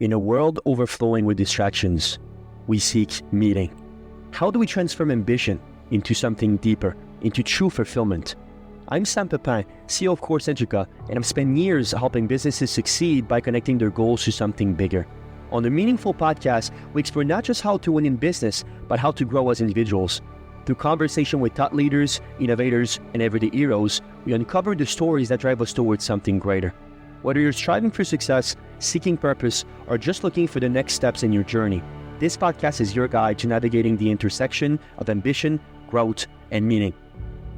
In a world overflowing with distractions, we seek meaning. How do we transform ambition into something deeper, into true fulfillment? I'm Sam Pepin, CEO of Course Educa, and I've spent years helping businesses succeed by connecting their goals to something bigger. On the Meaningful podcast, we explore not just how to win in business, but how to grow as individuals. Through conversation with thought leaders, innovators, and everyday heroes, we uncover the stories that drive us towards something greater. Whether you're striving for success, seeking purpose, or just looking for the next steps in your journey, this podcast is your guide to navigating the intersection of ambition, growth, and meaning.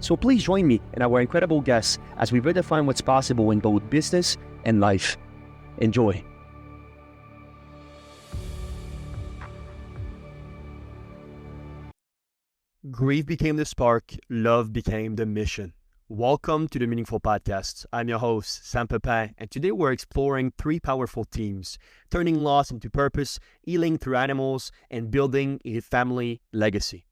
So please join me and our incredible guests as we redefine what's possible in both business and life. Enjoy. Grief became the spark, love became the mission. Welcome to the Meaningful Podcast. I'm your host, Sam Pepin, and today we're exploring three powerful themes: turning loss into purpose, healing through animals, and building a family legacy.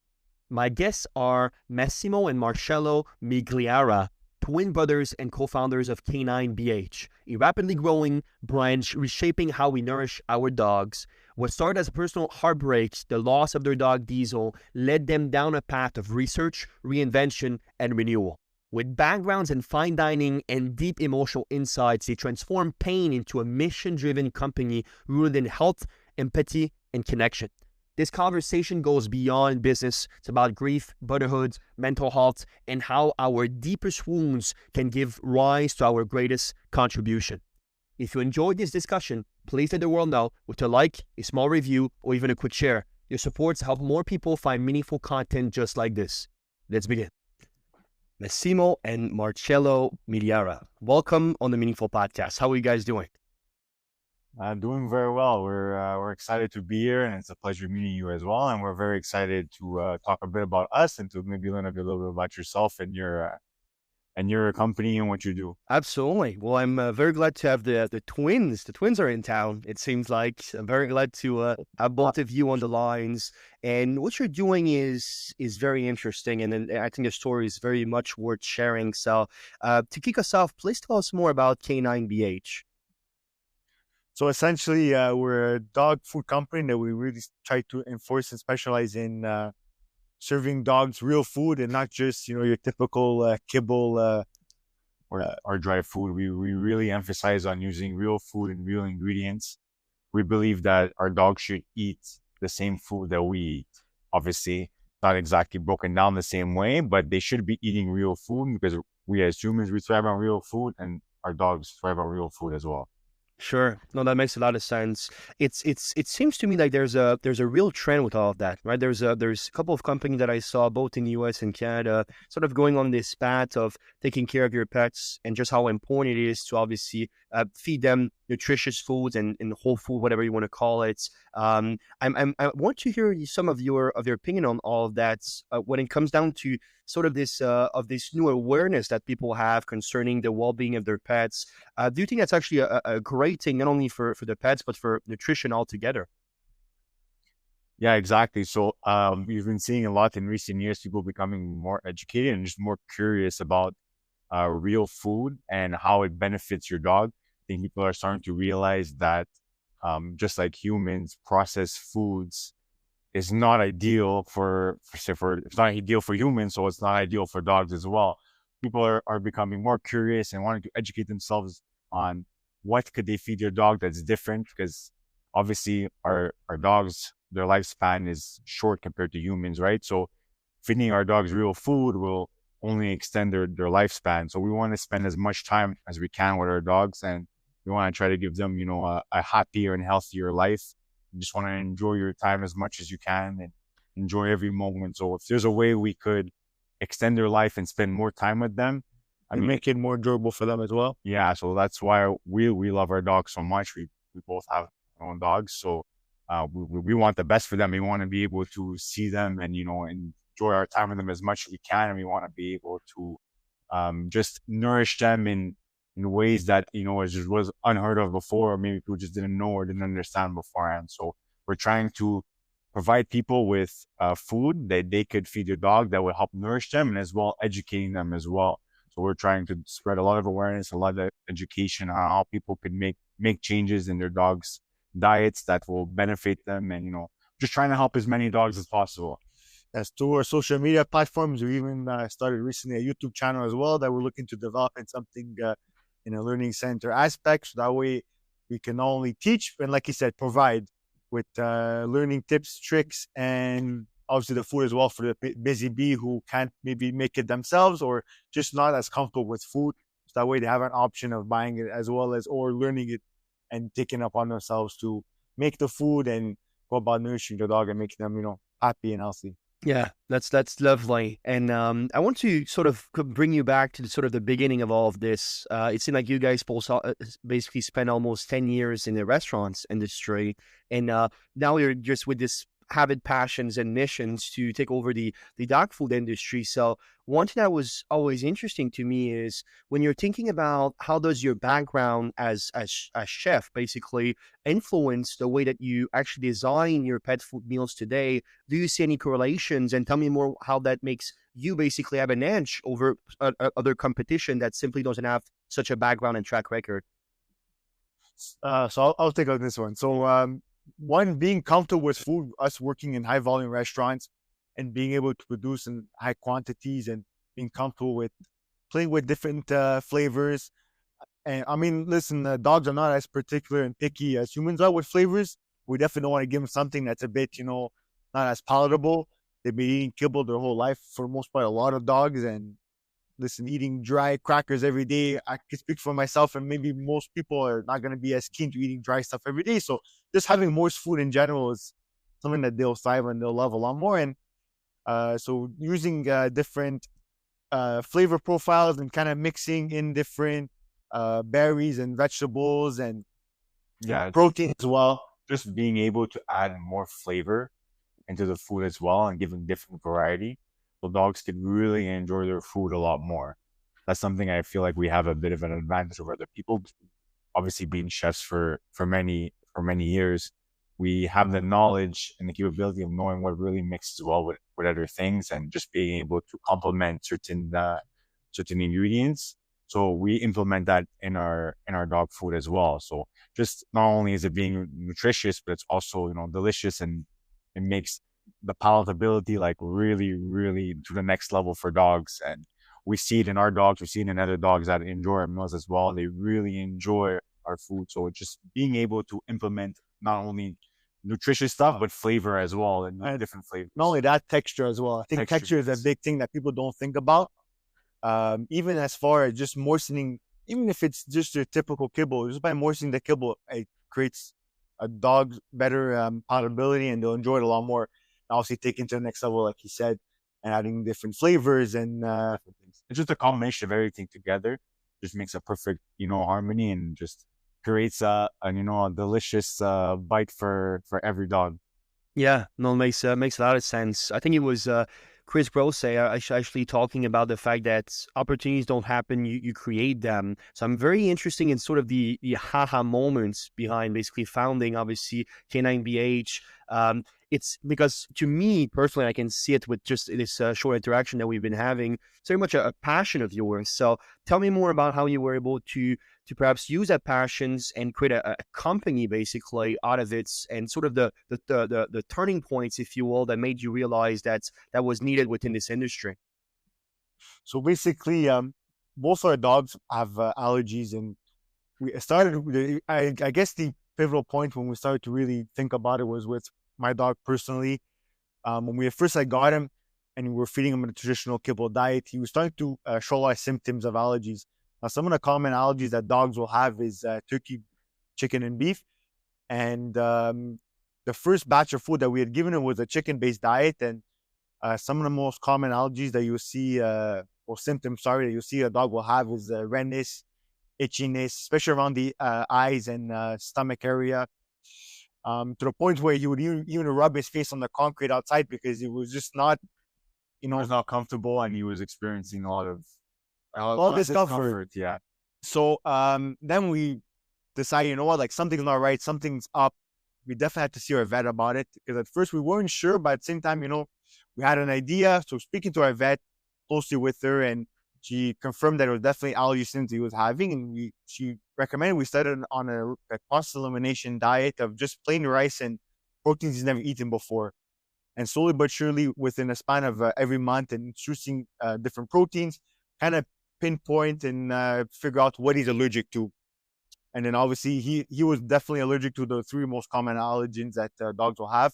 My guests are Massimo and Marchello Migliara, twin brothers and co-founders of Canine BH, a rapidly growing brand reshaping how we nourish our dogs. What started as a personal heartbreak, the loss of their dog Diesel, led them down a path of research, reinvention, and renewal. With backgrounds in fine dining and deep emotional insights, they transform pain into a mission-driven company rooted in health, empathy, and connection. This conversation goes beyond business. It's about grief, brotherhood, mental health, and how our deepest wounds can give rise to our greatest contribution. If you enjoyed this discussion, please let the world know with a like, a small review, or even a quick share. Your supports help more people find meaningful content just like this. Let's begin. Massimo and Marchello Migliara, welcome on the Meaningful Podcast. How are you guys doing? Doing very well. We're excited to be here, and it's a pleasure meeting you as well. And we're very excited to talk a bit about us and to maybe learn a little bit about yourself and your company and what you do. Absolutely. Well, I'm very glad to have the twins. The twins are in town, it seems like. I'm very glad to have both of you on the lines. And what you're doing is very interesting. And I think the story is very much worth sharing. So to kick us off, please tell us more about Canine BH. So essentially, we're a dog food company that we really try to enforce and specialize in serving dogs real food and not just, your typical kibble or dry food. We really emphasize on using real food and real ingredients. We believe that our dogs should eat the same food that we eat. Obviously, not exactly broken down the same way, but they should be eating real food because we as humans, we thrive on real food and our dogs thrive on real food as well. Sure. No, that makes a lot of sense. It seems to me like there's a real trend with all of that, right? There's a couple of companies that I saw both in the US and Canada sort of going on this path of taking care of your pets and just how important it is to obviously feed them nutritious foods and whole food, whatever you want to call it. I want to hear some of your opinion on all of that when it comes down to sort of this new awareness that people have concerning the well-being of their pets. Do you think that's actually a great thing, not only for the pets, but for nutrition altogether? Yeah, exactly. So we've been seeing a lot in recent years, people becoming more educated and just more curious about real food and how it benefits your dog. I think people are starting to realize that just like humans, processed foods is not ideal it's not ideal for humans, so it's not ideal for dogs as well. People are becoming more curious and wanting to educate themselves on what could they feed their dog that's different, because obviously our dogs, their lifespan is short compared to humans, right? So feeding our dogs real food will only extend their lifespan. So we want to spend as much time as we can with our dogs, and we want to try to give them, a happier and healthier life. You just want to enjoy your time as much as you can and enjoy every moment. So if there's a way we could extend their life and spend more time with them and make it more enjoyable for them as well. Yeah. So that's why we love our dogs so much. We both have our own dogs. So we want the best for them. We want to be able to see them and, enjoy our time with them as much as we can. And we want to be able to just nourish them in ways that, was unheard of before, or maybe people just didn't know or didn't understand beforehand. So we're trying to provide people with food that they could feed their dog that will help nourish them, and as well educating them as well. So we're trying to spread a lot of awareness, a lot of education on how people could make changes in their dogs' diets that will benefit them, and just trying to help as many dogs as possible. As to our social media platforms, we even started recently a YouTube channel as well that we're looking to develop in something in a learning center aspect. So that way we can not only teach, and like you said, provide with learning tips, tricks, and obviously the food as well for the busy bee who can't maybe make it themselves or just not as comfortable with food. So that way they have an option of buying it as well as or learning it and taking it upon themselves to make the food and go about nourishing the dog and making them, happy and healthy. Yeah, that's lovely. And I want to sort of bring you back to the sort of the beginning of all of this. It seemed like you guys both basically spent almost 10 years in the restaurants industry. And now you're just with this habit, passions, and missions to take over the dog food industry. So one thing that was always interesting to me is when you're thinking about how does your background as chef basically influence the way that you actually design your pet food meals today. Do you see any correlations? And tell me more how that makes you basically have an edge over other competition that simply doesn't have such a background and track record. So I'll take on this one. So one, being comfortable with food, us working in high volume restaurants and being able to produce in high quantities and being comfortable with playing with different flavors. And I mean, listen, dogs are not as particular and picky as humans are with flavors. We definitely don't want to give them something that's a bit, not as palatable. They've been eating kibble their whole life for the most part, a lot of dogs. And listen, eating dry crackers every day, I can speak for myself, and maybe most people are not going to be as keen to eating dry stuff every day. So just having more food in general is something that they'll thrive and they'll love a lot more. And so using different flavor profiles and kind of mixing in different berries and vegetables and protein as well. Just being able to add more flavor into the food as well and giving different variety, so dogs could really enjoy their food a lot more. That's something I feel like we have a bit of an advantage over other people. Obviously, being chefs for many years, we have the knowledge and the capability of knowing what really mixes well with other things, and just being able to complement certain ingredients. So we implement that in our dog food as well. So just not only is it being nutritious, but it's also delicious, and it makes the palatability like really, really to the next level for dogs. And we see it in our dogs, we see it in other dogs that enjoy our meals as well. They really enjoy our food. So it's just being able to implement not only nutritious stuff, but flavor as well, and different flavors. Not only that, texture as well. I think texture is a big thing that people don't think about. Even as far as just moistening, even if it's just your typical kibble, just by moistening the kibble, it creates a dog's better palatability, and they'll enjoy it a lot more. Obviously, taking to the next level, like he said, and adding different flavors and it's just a combination of everything together. Just makes a perfect, harmony, and just creates a delicious bite for every dog. Yeah, no, makes a lot of sense. I think it was Chris Grosse actually talking about the fact that opportunities don't happen, you create them. So I'm very interested in sort of the haha moments behind basically founding, obviously, Canine BH. It's because to me personally, I can see it with just this short interaction that we've been having. It's very much a passion of yours. So tell me more about how you were able to perhaps use that passions and create a company basically out of it, and sort of the turning points, if you will, that made you realize that was needed within this industry. So basically, both our dogs have allergies, and we started. I guess the pivotal point when we started to really think about it was with my dog personally. When we first got him, and we were feeding him a traditional kibble diet, he was starting to show a lot of symptoms of allergies. Now, some of the common allergies that dogs will have is turkey, chicken, and beef. And the first batch of food that we had given him was a chicken-based diet. And some of the most common allergies that you see, or symptoms, sorry, that you see a dog will have is redness, itchiness, especially around the eyes and stomach area. To the point where he would even rub his face on the concrete outside because it was just not, He was not comfortable, and he was experiencing a lot of discomfort. Yeah. So then we decided, you know what, like something's not right, something's up. We definitely had to see our vet about it, because at first we weren't sure, but at the same time, we had an idea. So speaking to our vet closely with her and she confirmed that it was definitely allergy symptoms he was having, and she recommended we started on a cost elimination diet of just plain rice and proteins he's never eaten before. And slowly but surely, within a span of every month, and introducing different proteins, kind of pinpoint and figure out what he's allergic to. And then obviously he was definitely allergic to the three most common allergens that dogs will have.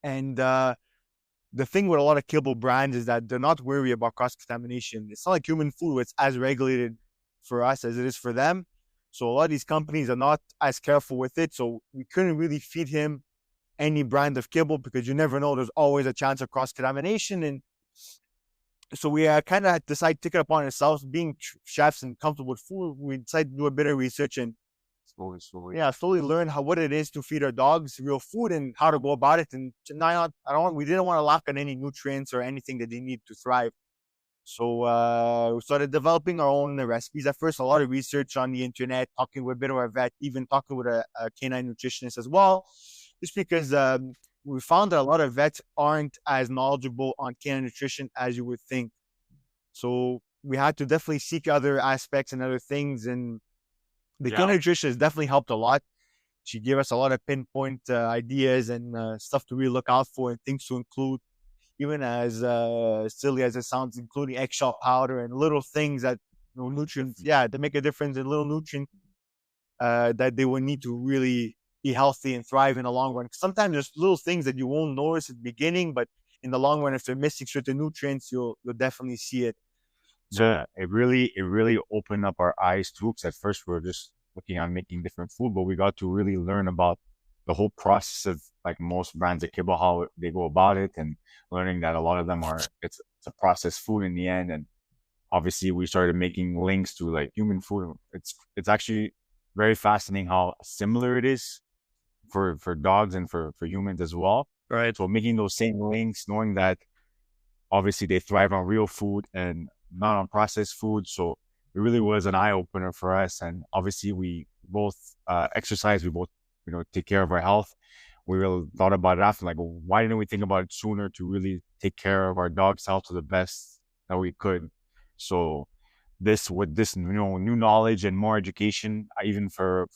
And the thing with a lot of kibble brands is that they're not worried about cross contamination. It's not like human food, where it's as regulated for us as it is for them. So a lot of these companies are not as careful with it. So we couldn't really feed him any brand of kibble because you never know. There's always a chance of cross contamination. And so we kind of decided to take it upon ourselves, being chefs and comfortable with food. We decided to do a bit of research and slowly learn what it is to feed our dogs real food and how to go about it. And we didn't want to lack on any nutrients or anything that they need to thrive. So we started developing our own recipes. At first, a lot of research on the internet, talking with a bit of a vet, even talking with a canine nutritionist as well, just because we found that a lot of vets aren't as knowledgeable on canine nutrition as you would think. So we had to definitely seek other aspects and other things. And the canine nutrition has definitely helped a lot. She gave us a lot of pinpoint ideas and stuff to really look out for and things to include, even as silly as it sounds, including eggshell powder and little things that nutrients, that make a difference in little nutrients that they will need to really be healthy and thrive in the long run. Sometimes there's little things that you won't notice at the beginning, but in the long run, if they're missing certain nutrients, you'll definitely see it. So it really opened up our eyes too. Because at first we were just looking at making different food, but we got to really learn about the whole process of like most brands of kibble, how they go about it, and learning that a lot of them it's a processed food in the end. And obviously we started making links to like human food. It's actually very fascinating how similar it is for dogs and for humans as well. Right. So making those same links, knowing that obviously they thrive on real food and not on processed food. So it really was an eye opener for us. And obviously we both exercise, we both, take care of our health. We really thought about it after, like, why didn't we think about it sooner to really take care of our dog's health to the best that we could? So with this new knowledge and more education, even for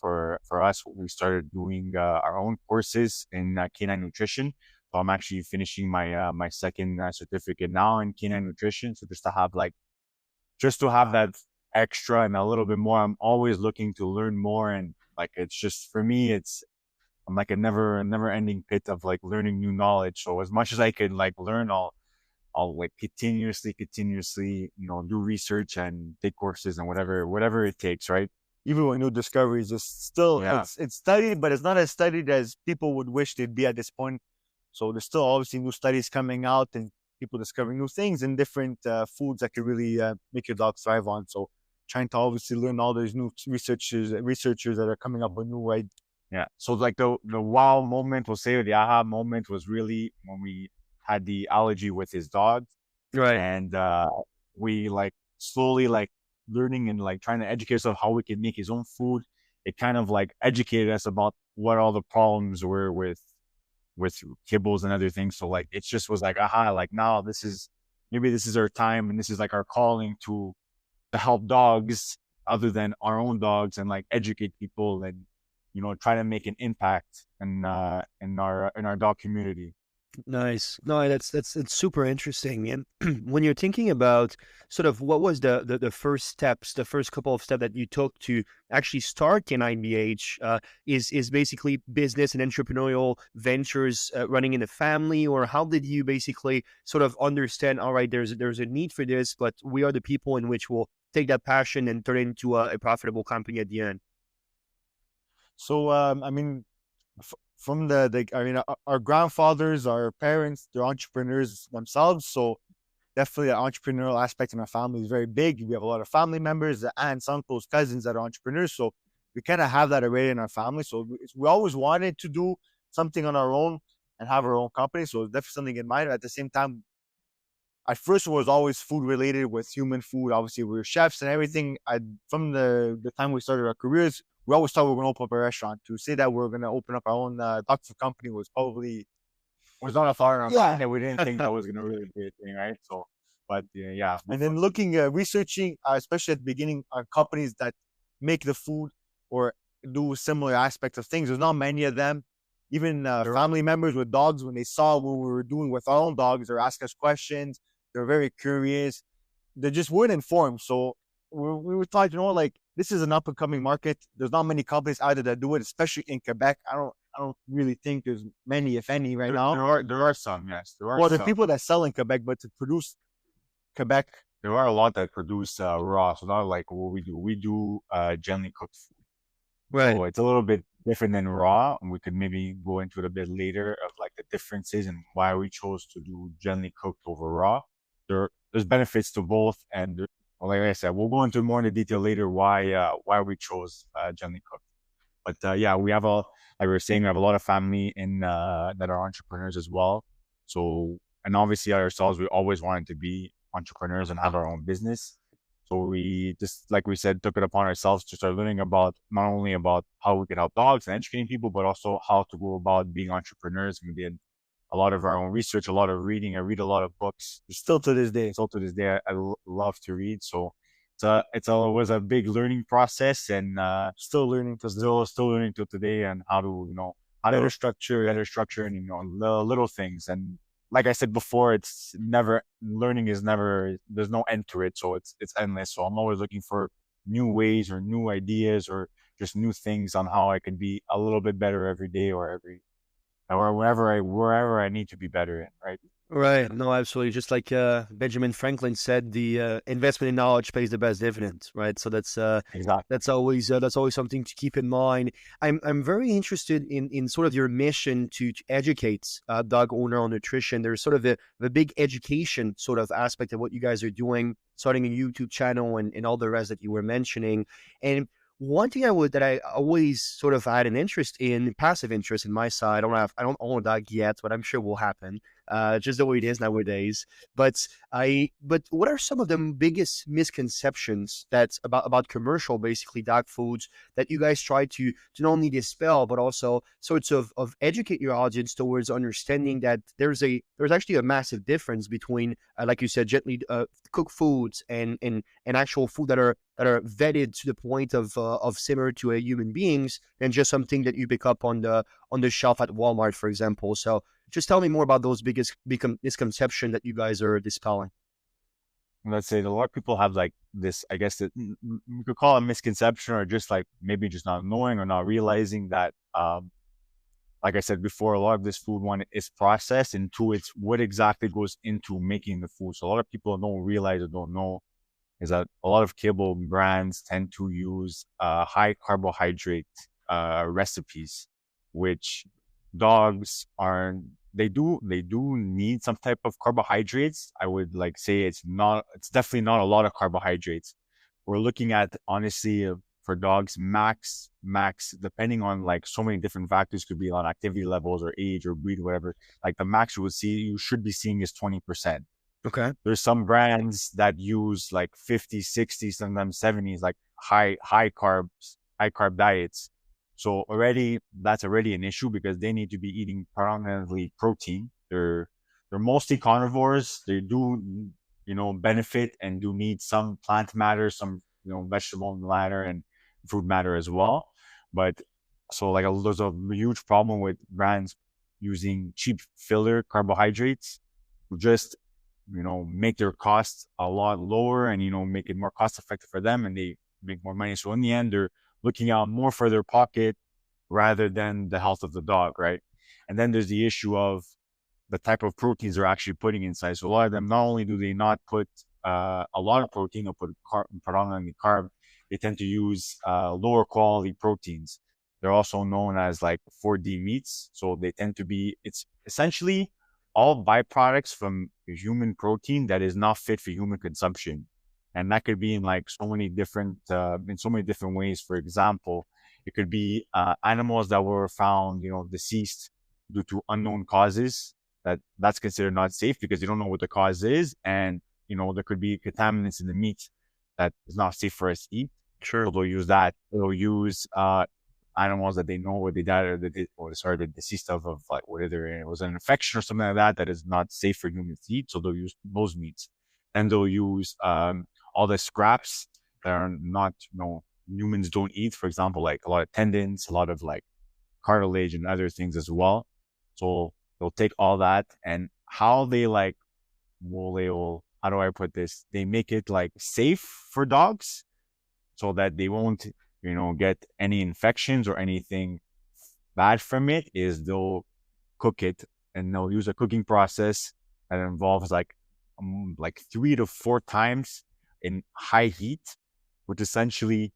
us, we started doing our own courses in canine nutrition. So I'm actually finishing my my second certificate now in canine nutrition. So just to have that extra and a little bit more. I'm always looking to learn more, and like it's just for me, I'm like a never ending pit of like learning new knowledge. So as much as I could like learn, I'll like continuously, do research and take courses and whatever it takes, right? Even with new discoveries, it's still, it's studied, but it's not as studied as people would wish they'd be at this point. So there's still obviously new studies coming out and people discovering new things and different foods that could really make your dog thrive on. So trying to obviously learn all those new researchers that are coming up with new ideas. Yeah. So like the wow moment, we'll say, the aha moment was really when we had the allergy with his dog. Right. And we like slowly like learning and like trying to educate ourselves how we can make his own food. It kind of like educated us about what all the problems were with kibbles and other things. So like it just was like, aha, like now maybe this is our time and this is like our calling to help dogs other than our own dogs and like educate people and try to make an impact in our dog community. Nice. No, that's super interesting. And when you're thinking about sort of what was the first steps, the first couple of steps that you took to actually start Canine BH, is basically business and entrepreneurial ventures running in the family, or how did you basically sort of understand, all right, there's a need for this, but we are the people in which will take that passion and turn it into a profitable company at the end? So, I mean, from our grandfathers, our parents, they're entrepreneurs themselves. So definitely the entrepreneurial aspect in our family is very big. We have a lot of family members, aunts, uncles, cousins that are entrepreneurs. So we kind of have that already in our family. So we always wanted to do something on our own and have our own company. So it's definitely something in mind. At the same time, at first it was always food related with human food. Obviously, we were chefs and everything. From the time we started our careers, we always thought we were going to open up a restaurant. To say that we're going to open up our own dog food company was not a thought in our mind. We didn't think that was going to really be a thing, right? So But yeah, And then looking, researching, especially at the beginning, companies that make the food or do similar aspects of things. There's not many of them. Even family members with dogs, when they saw what we were doing with our own dogs, they're asking us questions. They're very curious. They just weren't informed. So we were thought, like this is an up and coming market. There's not many companies out there that do it, especially in Quebec. I don't really think there's many, if any, right now. there are some, yes, there are Well, there are some. people that sell in Quebec, but to produce Quebec, There are a lot that produce raw, so not like what we do. We do gently cooked food. Right. So it's a little bit different than raw, and we could maybe go into it a bit later of like the differences and why we chose to do gently cooked over raw. There's benefits to both, and well, like I said, we'll go into more in the detail later why we chose gently cooked. But yeah, we have like we were saying, we have a lot of family in that are entrepreneurs as well. So, and obviously ourselves, we always wanted to be entrepreneurs and have our own business. So we just, like we said, took it upon ourselves to start learning about not only about how we could help dogs and educating people, but also how to go about being entrepreneurs. We did a lot of our own research, a lot of reading. I read a lot of books. still to this day. Still to this day, I love to read. So it was a big learning process, and Still learning to still learning till today, and how to better structure, and the little things. And like I said before, it's never learning is never, there's no end to it, so it's endless. So I'm always looking for new ways or new ideas or just new things on how I can be a little bit better every day or wherever I need to be better in, right? Right. No, absolutely. Just like Benjamin Franklin said, the investment in knowledge pays the best dividends, right? So Exactly. that's always something to keep in mind. I'm very interested in sort of your mission to educate dog owner on nutrition. There's sort of a big education sort of aspect of what you guys are doing, starting a YouTube channel and all the rest that you were mentioning. And one thing that I always sort of had an interest in, passive interest in my side. I don't own a dog yet, but I'm sure will happen. Just the way it is nowadays. But what are some of the biggest misconceptions that's about commercial, basically dog foods, that you guys try to not only dispel, but also sorts of educate your audience towards understanding that there's actually a massive difference between, like you said, gently cooked foods and actual food that are vetted to the point of similar to a human beings than just something that you pick up on the shelf at Walmart, for example. So just tell me more about those biggest misconception that you guys are dispelling. Let's say a lot of people have like this, I guess that we could call it a misconception, or just like maybe just not knowing or not realizing that, like I said before, a lot of this food, one, is processed, and two, it's what exactly goes into making the food. So a lot of people don't realize or don't know is that a lot of cable brands tend to use high carbohydrate recipes, which dogs are, they do need some type of carbohydrates. I would like say it's definitely not a lot of carbohydrates. We're looking at, honestly, for dogs, max depending on like so many different factors, could be on activity levels or age or breed, whatever. Like the max you should be seeing is 20%. Okay. There's some brands that use like 50, 60, sometimes 70s, like high carb diets. So that's already an issue, because they need to be eating predominantly protein. They're mostly carnivores. They do, benefit and do need some plant matter, some, vegetable matter and fruit matter as well. But so like there's a huge problem with brands using cheap filler carbohydrates, just make their costs a lot lower and make it more cost effective for them, and they make more money. So in the end, they're looking out more for their pocket rather than the health of the dog, right? And then there's the issue of the type of proteins they're actually putting inside. So a lot of them, not only do they not put a lot of protein or put predominantly carb, they tend to use lower quality proteins. They're also known as like 4D meats. So they tend to be, it's essentially all byproducts from human protein that is not fit for human consumption. And that could be in like in so many different ways. For example, it could be animals that were found, deceased due to unknown causes. That's considered not safe because you don't know what the cause is. And, there could be contaminants in the meat that is not safe for us to eat. Sure. So they'll use that. They'll use animals that they know what they died or the deceased of like whether it was an infection or something like that is not safe for humans to eat. So they'll use those meats. and they'll use all the scraps that are not, humans don't eat. For example, like a lot of tendons, a lot of like cartilage and other things as well. So they'll take all that, and how they like, how do I put this? They make it like safe for dogs so that they won't, get any infections or anything bad from it. Is they'll cook it, and they'll use a cooking process that involves like 3 to 4 times in high heat, which essentially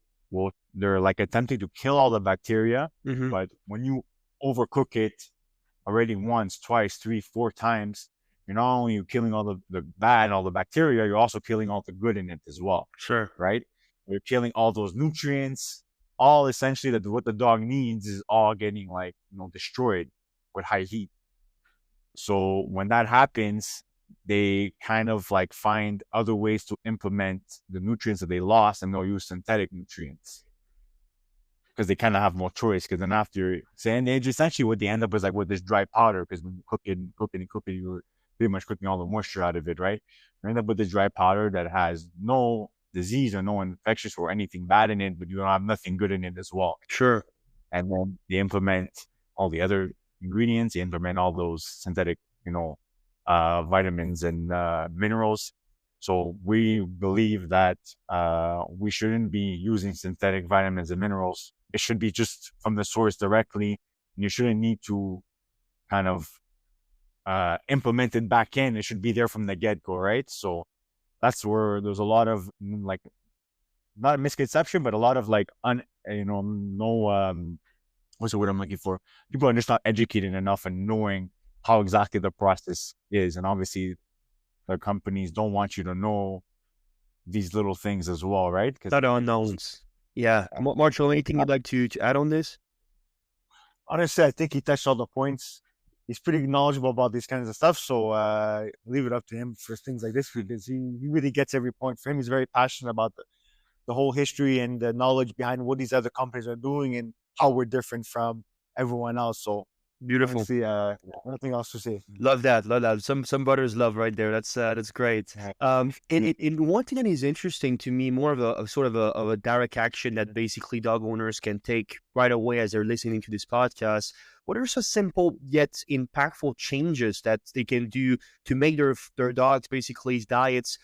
they're like attempting to kill all the bacteria. Mm-hmm. But when you overcook it already once, twice, 3, 4 times, you're not only killing all the bad, all the bacteria, you're also killing all the good in it as well. Sure. Right? You're killing all those nutrients, all essentially that what the dog needs is all getting like, destroyed with high heat. So when that happens, they kind of like find other ways to implement the nutrients that they lost, and they'll use synthetic nutrients because they kind of have more choice. Because then after saying, essentially what they end up is like with this dry powder, because when you cook it, you're pretty much cooking all the moisture out of it, right? You end up with this dry powder that has no disease or no infectious or anything bad in it, but you don't have nothing good in it as well. Sure. And then they implement all the other ingredients, they implement all those synthetic, vitamins and minerals. So we believe that we shouldn't be using synthetic vitamins and minerals. It should be just from the source directly, and you shouldn't need to kind of implement it back in. It should be there from the get-go, right? So that's where there's a lot of like, not a misconception, but a lot of like what's the word I'm looking for? People are just not educated enough and knowing how exactly the process is. And obviously the companies don't want you to know these little things as well, right? Not unknowns. Yeah. Marchello, anything you'd like to add on this? Honestly, I think he touched all the points. He's pretty knowledgeable about these kinds of stuff. So leave it up to him for things like this, because he really gets every point. For him, he's very passionate about the whole history and the knowledge behind what these other companies are doing and how we're different from everyone else. So Beautiful. honestly, nothing else to say. Love that. Love that. Some butters love right there. That's great. And one thing that is interesting to me, more of a sort of a direct action that basically dog owners can take right away as they're listening to this podcast. What are some simple yet impactful changes that they can do to make their dogs basically diets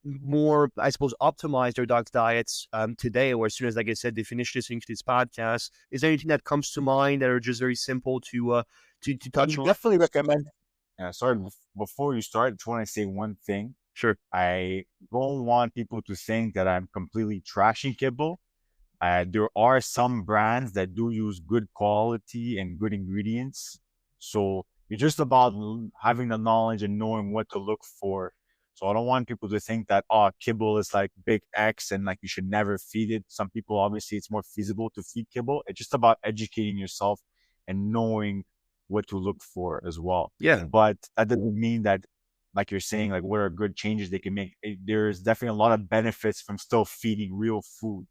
more, I suppose, optimize their dogs' diets today, or as soon as, like I said, they finish listening to this podcast? Is there anything that comes to mind that are just very simple to touch on? Definitely recommend. Yeah, sorry, before you start, I just want to say one thing. Sure. I don't want people to think that I'm completely trashing kibble. There are some brands that do use good quality and good ingredients. So it's just about having the knowledge and knowing what to look for. So I don't want people to think that, kibble is like big X and like you should never feed it. Some people, obviously, it's more feasible to feed kibble. It's just about educating yourself and knowing what to look for as well. Yeah. But that doesn't mean that, like you're saying, like what are good changes they can make. There's definitely a lot of benefits from still feeding real food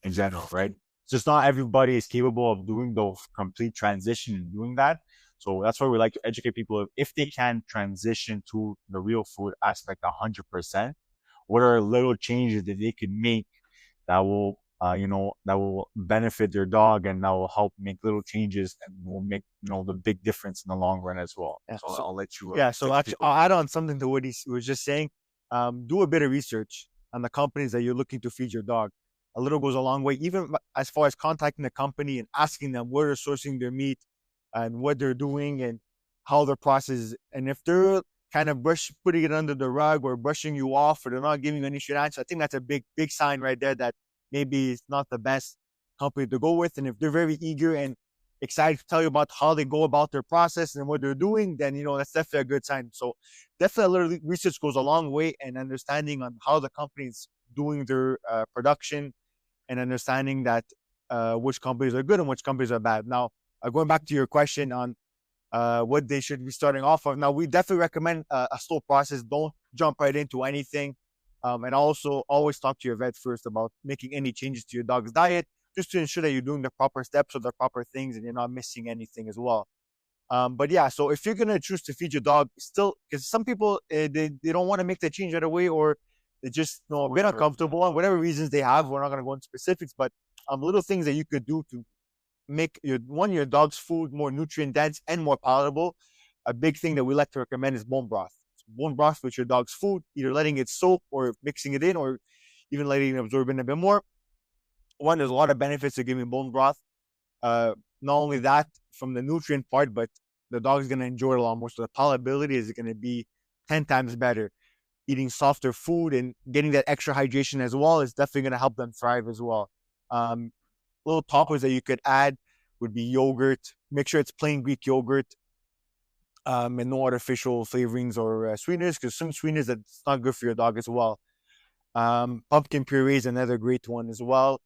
in general, right? It's just not everybody is capable of doing the complete transition and doing that. So that's why we like to educate people if they can transition to the real food aspect 100%. What are little changes that they can make that will, that will benefit their dog and that will help make little changes and will make, the big difference in the long run as well. Yeah, So I'll let you. So actually, I'll add on something to what he was just saying. Do a bit of research on the companies that you're looking to feed your dog. A little goes a long way, even as far as contacting the company and asking them where they're sourcing their meat and what they're doing and how their process is. And if they're kind of putting it under the rug or brushing you off, or they're not giving you any straight answer, I think that's a big sign right there that maybe it's not the best company to go with. And if they're very eager and excited to tell you about how they go about their process and what they're doing, then, that's definitely a good sign. So definitely a little research goes a long way, and understanding on how the company's doing their production, and understanding that which companies are good and which companies are bad. Now, going back to your question on what they should be starting off of. Now, we definitely recommend a slow process. Don't jump right into anything. And also always talk to your vet first about making any changes to your dog's diet, just to ensure that you're doing the proper steps or the proper things and you're not missing anything as well. But yeah, so if you're gonna choose to feed your dog, still, because some people they don't want to make the change right away, or they just a bit uncomfortable and whatever reasons they have. We're not gonna go into specifics, but little things that you could do to make your dog's food more nutrient dense and more palatable. A big thing that we like to recommend is bone broth. Bone broth with your dog's food, either letting it soak or mixing it in, or even letting it absorb in a bit more. One, there's a lot of benefits to giving bone broth. Not only that, from the nutrient part, but the dog's going to enjoy it a lot more. So the palatability is going to be 10 times better. Eating softer food and getting that extra hydration as well is definitely going to help them thrive as well. Little toppers that you could add would be yogurt. Make sure it's plain Greek yogurt, and no artificial flavorings or sweeteners, because some sweeteners that's not good for your dog as well. Pumpkin puree is another great one as well.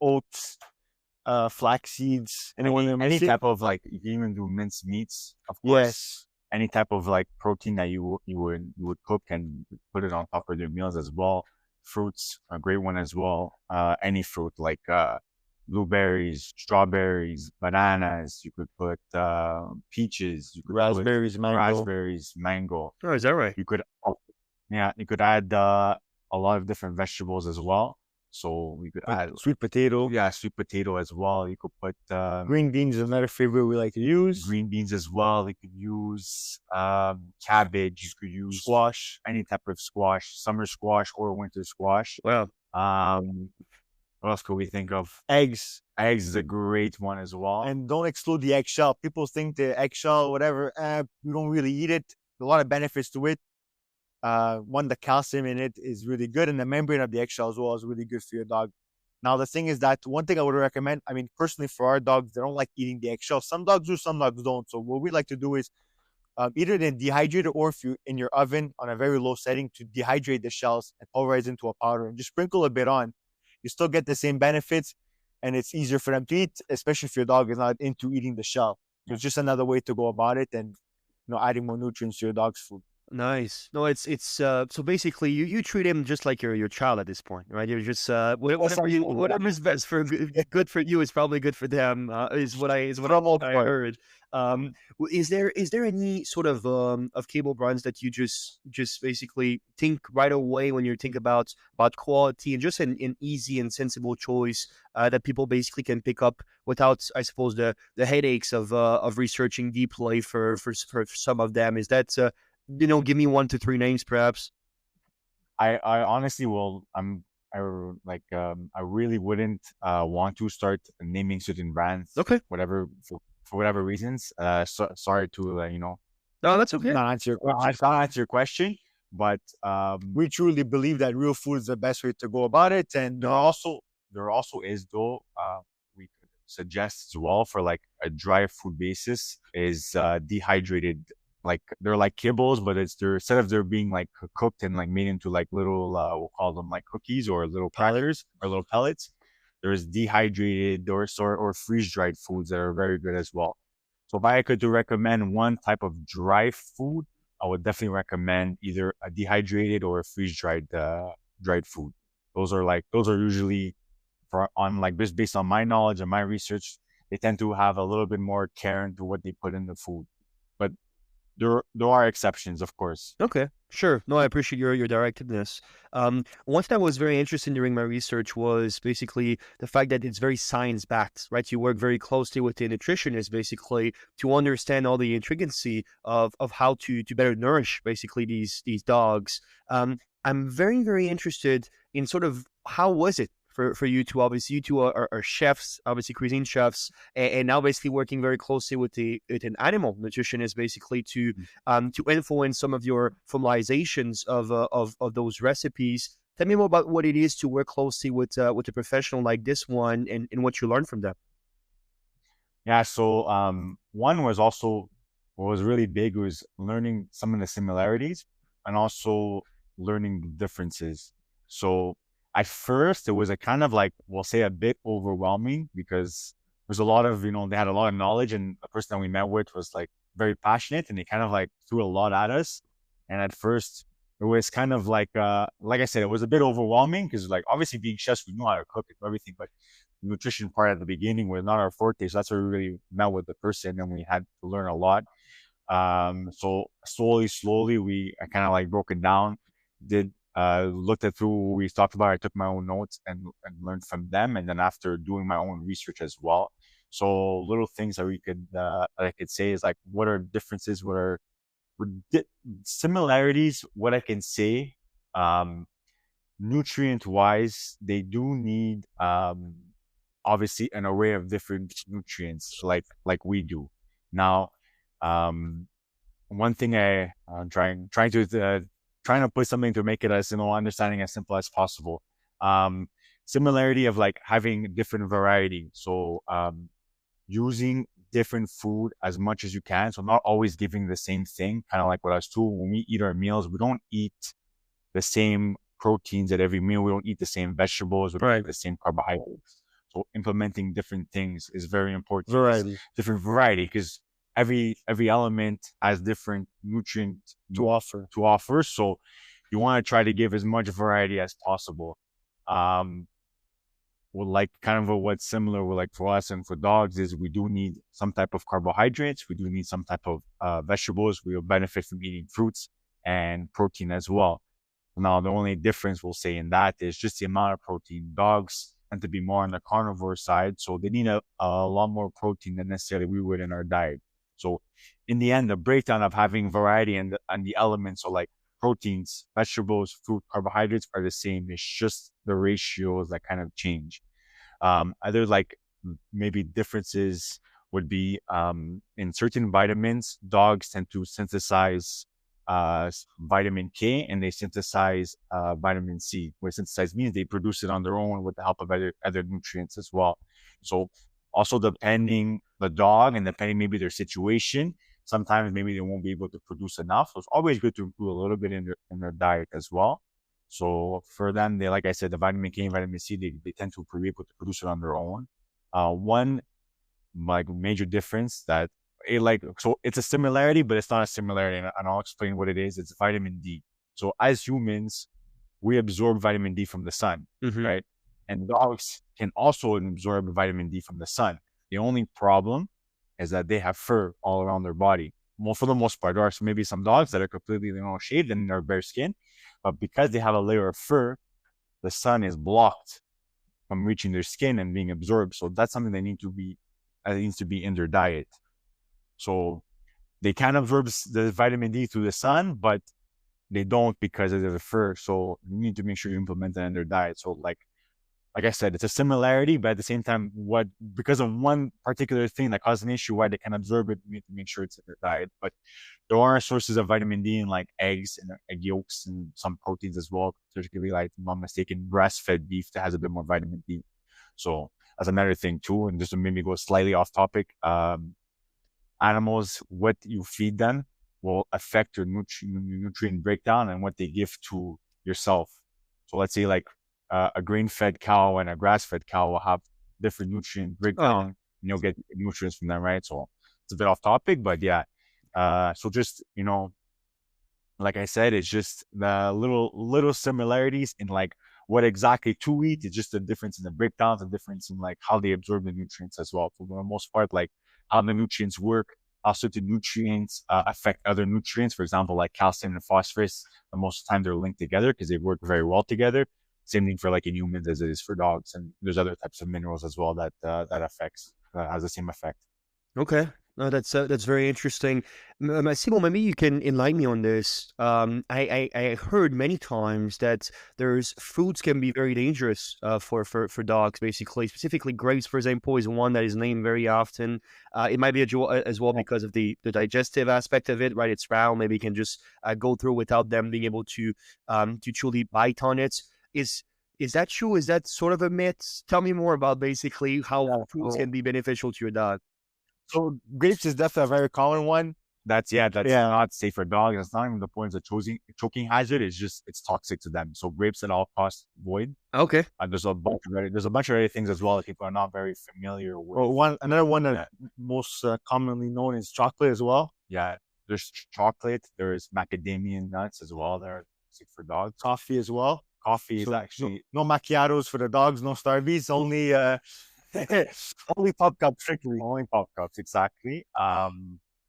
Oats, flax seeds, any type of like, you can even do minced meats, of course. Yes. Any type of like protein that you would cook and put it on top of your meals as well. Fruits, a great one as well. Any fruit like blueberries, strawberries, bananas. You could put peaches. You could raspberries, mango. Oh, is that right? You could, you could add a lot of different vegetables as well. So we could add sweet potato. Yeah, sweet potato as well. You could put green beans is another favorite we like to use. Green beans as well. You could use cabbage. You could use squash, any type of squash, summer squash or winter squash. Wow. What else could we think of? Eggs. Eggs is a great one as well. And don't exclude the eggshell. People think the eggshell, whatever, we don't really eat it. There's a lot of benefits to it. One, the calcium in it is really good, and the membrane of the eggshell as well is really good for your dog. Now, the thing is that one thing I would recommend, I mean, personally for our dogs, they don't like eating the eggshell. Some dogs do, some dogs don't. So what we like to do is either then dehydrate it, or if you in your oven on a very low setting, to dehydrate the shells and pulverize into a powder and just sprinkle a bit on. You still get the same benefits, and it's easier for them to eat, especially if your dog is not into eating the shell. So it's just another way to go about it, and adding more nutrients to your dog's food. Nice. No, it's so basically you treat him just like your child at this point, right? You're just whatever is best for good for you is probably good for them. Is what I heard. Is there any sort of cable brands that you just basically think right away when you think about quality and just an easy and sensible choice that people basically can pick up without, I suppose, the headaches of researching deeply for some of them? Is that give me 1 to 3 names, perhaps. I honestly will. I really wouldn't want to start naming certain brands. Okay. Whatever for whatever reasons. Sorry to No, that's okay. Not answer your question, but we truly believe that real food is the best way to go about it. And there also is, though, we could suggest as well for like a dry food basis is dehydrated. Like they're like kibbles, but instead of they're being like cooked and like made into like little we'll call them like cookies or little pellets. There's dehydrated or freeze dried foods that are very good as well. So if I could recommend one type of dry food, I would definitely recommend either a dehydrated or a freeze dried food. Those are usually based on my knowledge and my research, they tend to have a little bit more care into what they put in the food. But there are exceptions, of course. Okay, sure. No, I appreciate your directedness. One thing that was very interesting during my research was basically the fact that it's very science-backed, right? You work very closely with the nutritionist, basically, to understand all the intricacy of how to better nourish, basically, these dogs. I'm very, very interested in sort of how was it for you two? Obviously, you two are chefs, obviously cuisine chefs, and now basically working very closely with an animal nutritionist, basically to influence some of your formalizations of those recipes. Tell me more about what it is to work closely with a professional like this one, and what you learned from them. Yeah, so one was also what was really big was learning some of the similarities and also learning the differences. So at first, it was a kind of like, we'll say, a bit overwhelming because there's a lot of, they had a lot of knowledge, and the person that we met with was like very passionate, and they kind of like threw a lot at us. And at first, it was kind of like I said, it was a bit overwhelming because like obviously being chefs, we know how to cook and everything, but nutrition part at the beginning was not our forte. So that's where we really met with the person and we had to learn a lot. So slowly, I kind of like broke it down, looked at through what we talked about. I took my own notes and learned from them. And then after doing my own research as well. So little things that I could say is like, what are differences? What are similarities? What I can say, nutrient wise, they do need, obviously an array of different nutrients like we do. Now, one thing I'm trying to put something to make it as understanding as simple as possible. Similarity of like having different variety. So using different food as much as you can. So not always giving the same thing. Kind of like what I was told, when we eat our meals, we don't eat the same proteins at every meal. We don't eat the same vegetables. We don't eat the same carbohydrates. So implementing different things is very important. Different variety, because every element has different nutrient to offer. So you want to try to give as much variety as possible. Well, like kind of what's similar with like for us and for dogs is we do need some type of carbohydrates. We do need some type of vegetables. We will benefit from eating fruits and protein as well. Now, the only difference we'll say in that is just the amount of protein. Dogs tend to be more on the carnivore side, so they need a lot more protein than necessarily we would in our diet. So in the end, the breakdown of having variety and the elements, so like proteins, vegetables, fruit, carbohydrates are the same. It's just the ratios that kind of change. Other like maybe differences would be in certain vitamins, dogs tend to synthesize vitamin K and they synthesize vitamin C. What synthesize means they produce it on their own with the help of other nutrients as well. So also depending the dog and depending maybe their situation, sometimes maybe they won't be able to produce enough. So it's always good to include a little bit in their diet as well. So for them, they, like I said, the vitamin K and vitamin C, they tend to be able to produce it on their own. One like major difference that so it's a similarity, but it's not a similarity. And I'll explain what it is. It's vitamin D. So as humans, we absorb vitamin D from the sun, right? And dogs can also absorb vitamin D from the sun. The only problem is that they have fur all around their body. Well, for the most part, there are maybe some dogs that are completely shaved and they're bare skin, but because they have a layer of fur, the sun is blocked from reaching their skin and being absorbed. So that's something needs to be in their diet. So they can absorb the vitamin D through the sun, but they don't because of the fur. So you need to make sure you implement that in their diet. So like I said, it's a similarity, but at the same time, because of one particular thing that caused an issue why they can absorb it, we need to make sure it's in their diet. But there are sources of vitamin D in like eggs and egg yolks and some proteins as well. Particularly, like, if I'm not mistaken, grass-fed beef that has a bit more vitamin D. So that's another thing too. And just to maybe go slightly off topic, animals, what you feed them will affect your nutrient breakdown and what they give to yourself. So let's say like a grain-fed cow and a grass-fed cow will have different nutrient breakdown, and you'll get nutrients from them, right? So it's a bit off topic, but yeah. So just, like I said, it's just the little similarities in like what exactly to eat. It's just a difference in the breakdowns, the difference in like how they absorb the nutrients as well. For the most part, like how the nutrients work, how certain nutrients affect other nutrients. For example, like calcium and phosphorus, most of the time they're linked together because they work very well together. Same thing for like in humans as it is for dogs. And there's other types of minerals as well that has the same effect. Okay. No, that's very interesting. Massimo, maybe you can enlighten me on this. I heard many times that fruits can be very dangerous for dogs, basically. Specifically, grapes, for example, is one that is named very often. It might be as well because of the digestive aspect of it, right? It's round, maybe you can just go through without them being able to truly bite on it. Is that true? Is that sort of a myth? Tell me more about basically how fruits can be beneficial to your dog. So grapes is definitely a very common one. That's not safe for dogs. It's not even the point of choking hazard. It's toxic to them. So grapes at all costs avoid. Okay. There's a bunch of other things as well that people are not very familiar with. Another one that most commonly known is chocolate as well. Yeah, there's chocolate. There's macadamia nuts as well. They're safe for dogs. Coffee as well. Coffee is actually no macchiatos for the dogs. No Starbies. Only Only pop cups, strictly. Only pop cups, exactly.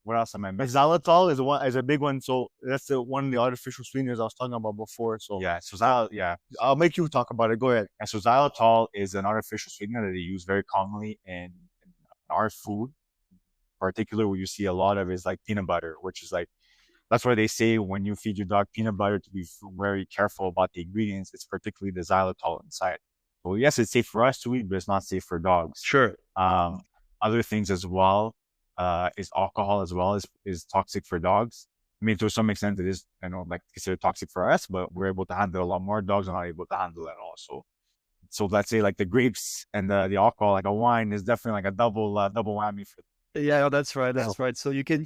What else am I missing? Xylitol is a big one. So that's one of the artificial sweeteners I was talking about before. So Yeah, so I'll make you talk about it. Go ahead. and so xylitol is an artificial sweetener that they use very commonly in our food. Particular, where you see a lot of is like peanut butter, which is like that's why they say when you feed your dog peanut butter to be very careful about the ingredients. It's particularly the xylitol inside. Well, yes, it's safe for us to eat, but it's not safe for dogs. Sure. Um, Other things as well is alcohol as well is toxic for dogs. I mean, to some extent, it is like considered toxic for us, but we're able to handle a lot more. Dogs are not able to handle it at all. So let's say like the grapes and the alcohol, like a wine, is definitely like a double whammy for. Yeah, oh, that's right. That's right. So you can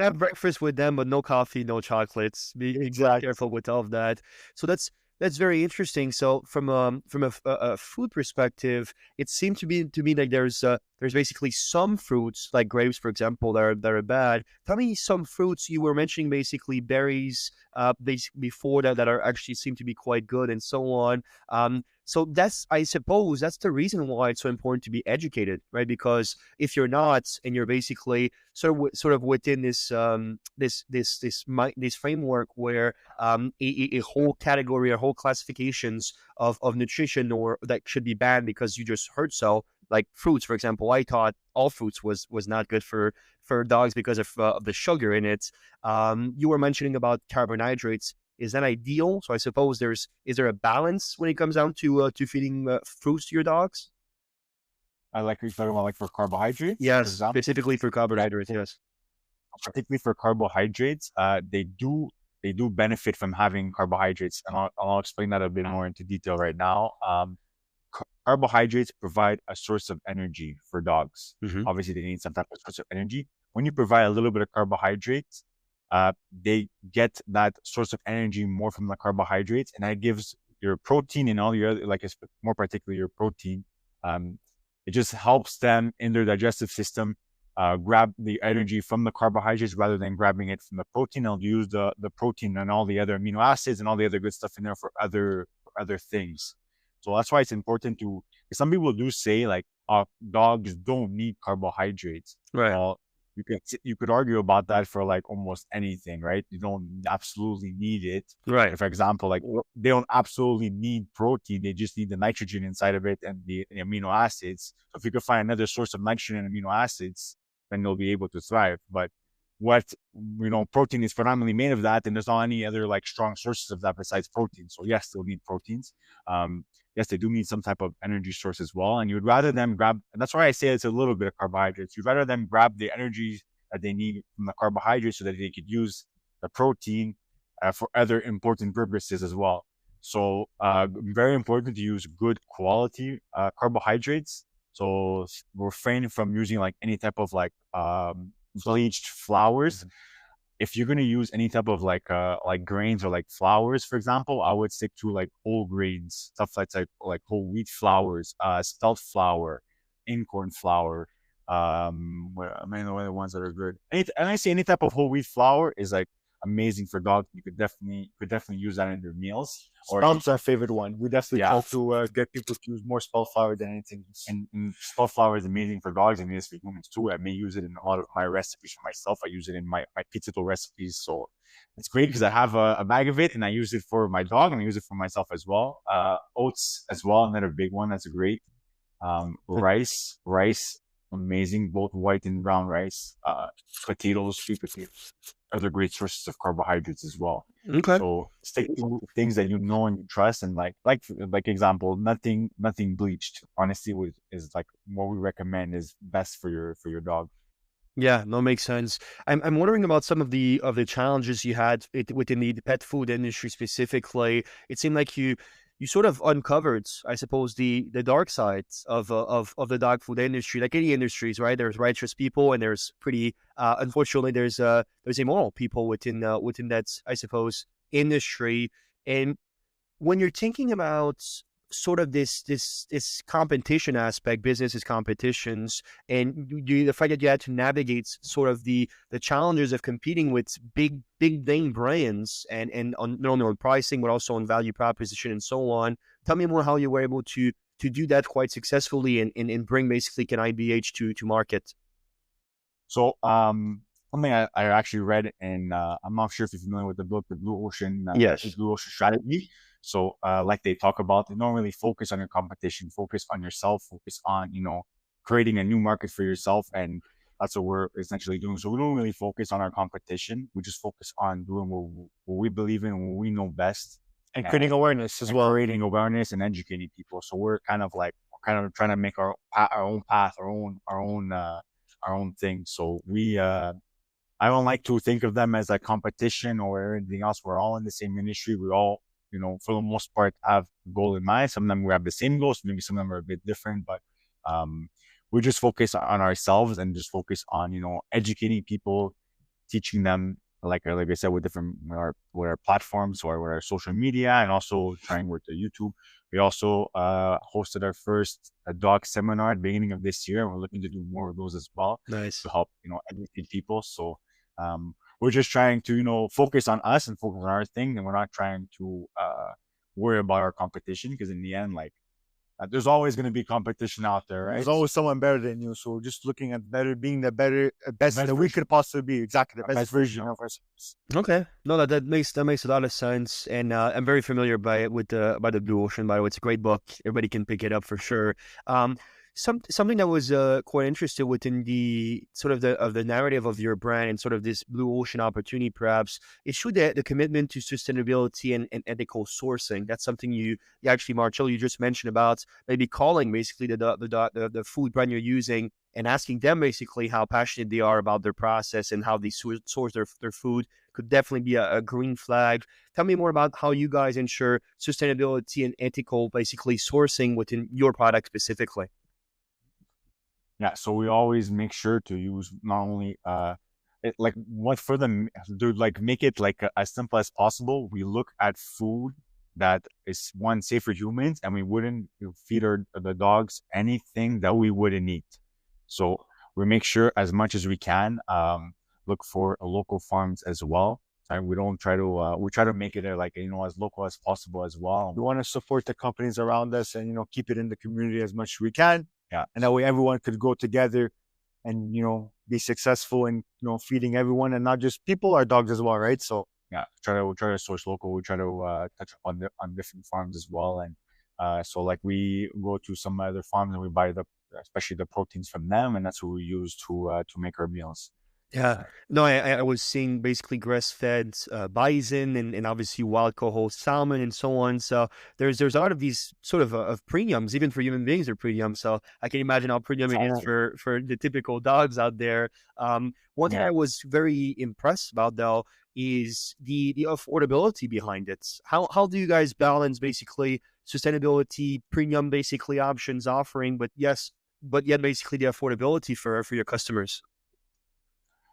have breakfast with them, but no coffee, no chocolates. Be Exactly. careful with all of that. So that's very interesting. So from a food perspective, it seemed to me like there's basically some fruits like grapes, for example, that are bad. Tell me some fruits you were mentioning, basically berries, before that are actually seem to be quite good and so on. So I suppose that's the reason why it's so important to be educated, right? Because if you're not, and you're basically sort of within this framework where a whole category or whole classifications of nutrition or that should be banned because you just heard so, like fruits, for example. I thought all fruits was not good for dogs because of the sugar in it. You were mentioning about carbohydrates. Is that ideal? So I suppose is there a balance when it comes down to feeding fruits to your dogs? I like you're talking about like for carbohydrates, for Yes, example. specifically for carbohydrates. Yes. Particularly for carbohydrates, they do benefit from having carbohydrates, and I'll explain that a bit more into detail right now. Carbohydrates provide a source of energy for dogs. Mm-hmm. Obviously, they need some type of source of energy. When you provide a little bit of carbohydrates, they get that source of energy more from the carbohydrates, and that gives your protein and all your other, like more particularly your protein. Um, it just helps them in their digestive system grab the energy from the carbohydrates rather than grabbing it from the protein. They'll use the protein and all the other amino acids and all the other good stuff in there for other things. So that's why it's important to. Some people do say like, dogs don't need carbohydrates. Right. Well, you could argue about that for like almost anything, right? You don't absolutely need it. Right. For example, like they don't absolutely need protein; they just need the nitrogen inside of it and the amino acids. So if you could find another source of nitrogen and amino acids, then they'll be able to thrive. But what protein is predominantly made of that, and there's not any other like strong sources of that besides protein. So yes, they'll need proteins. Yes, they do need some type of energy source as well. And you would rather them grab, and that's why I say it's a little bit of carbohydrates. You'd rather them grab the energy that they need from the carbohydrates so that they could use the protein for other important purposes as well. So very important to use good quality carbohydrates. So refrain from using like any type of like bleached flours. If you're going to use any type of like grains or like flours, for example, I would stick to like whole grains, stuff that's like whole wheat flours, spelt flour, incorn flour. I mean, the other ones that are good. And I say any type of whole wheat flour is like amazing for dogs. You could definitely use that in your meals. Or Spelt's our favorite one. We definitely Yeah. hope to get people to use more spelt flour than anything. and spelt flour is amazing for dogs and it is for humans too. I may use it in a lot of my recipes for myself. I use it in my pizza dough recipes. So it's great because I have a bag of it and I use it for my dog and I use it for myself as well. Oats as well, another big one. That's great. Rice, amazing, both white and brown rice. Potatoes, sweet potatoes, other great sources of carbohydrates as well. Okay. So stick to things that you know and you trust, and like example, nothing bleached. Honestly, is like what we recommend is best for your dog. Yeah, no, makes sense. I'm wondering about some of the challenges you had within the pet food industry specifically. It seemed like you sort of uncovered, I suppose, the dark sides of the dog food industry, like any industries, right? There's righteous people and there's pretty unfortunately there's immoral people within that, I suppose, industry. And when you're thinking about sort of this competition aspect, business is competitions, and the fact that you had to navigate sort of the challenges of competing with big name brands and on not only on pricing but also on value proposition and so on. Tell me more how you were able to to do that quite successfully and bring basically Canine BH to market? So, something I actually read, and I'm not sure if you're familiar with the book, The Blue Ocean, Yes. Blue Ocean Strategy. So, like they talk about, they don't really focus on your competition, focus on yourself, focus on, creating a new market for yourself. And that's what we're essentially doing. So we don't really focus on our competition. We just focus on doing what we believe in, what we know best, And creating awareness as and well. creating awareness and educating people. So we're kind of trying to make our own path, our own thing. So I don't like to think of them as a competition or anything else. We're all in the same industry. We all, for the most part, have a goal in mind. Some of them we have the same goals. Maybe some of them are a bit different, but we just focus on ourselves and just focus on, educating people, teaching them, like I said, with our platforms or with our social media, and also trying with the YouTube. We also hosted our first dog seminar at the beginning of this year. We're looking to do more of those as well Nice. to help, educate people. So we're just trying to, focus on us and focus on our thing, and we're not trying to worry about our competition, because in the end, there's always going to be competition out there, right? There's always someone better than you. So just looking at being the best that we could possibly be. Exactly. The best version of ourselves. Okay, no, that makes a lot of sense, and I'm very familiar with by the Blue Ocean. By the way, it's a great book. Everybody can pick it up for sure. Something that was quite interested within the sort of the narrative of your brand and sort of this Blue Ocean opportunity, perhaps, is through the commitment to sustainability and ethical sourcing. That's something you actually, Marchello, you just mentioned about maybe calling basically the food brand you're using and asking them basically how passionate they are about their process and how they source their food could definitely be a green flag. Tell me more about how you guys ensure sustainability and ethical basically sourcing within your product specifically. Yeah, so we always make sure to use not only what for them to make it as simple as possible. We look at food that is one safe for humans, and we wouldn't feed the dogs anything that we wouldn't eat. So we make sure as much as we can look for local farms as well. And we don't try to we try to make it as local as possible as well. We want to support the companies around us and keep it in the community as much as we can. Yeah. And that way everyone could go together and, be successful in, feeding everyone, and not just people, our dogs as well, right? So yeah, we try to source local. We try to touch on different farms as well. And so we go to some other farms and we buy especially the proteins from them, and that's what we use to make our meals. Yeah, no, I was seeing basically grass-fed bison and obviously wild coho salmon and so on. So there's a lot of these sort of premiums, even for human beings, are premium. So I can imagine how premium it is for the typical dogs out there. One thing I was very impressed about though is the affordability behind it. How do you guys balance basically sustainability, premium basically options offering, but yet basically the affordability for your customers?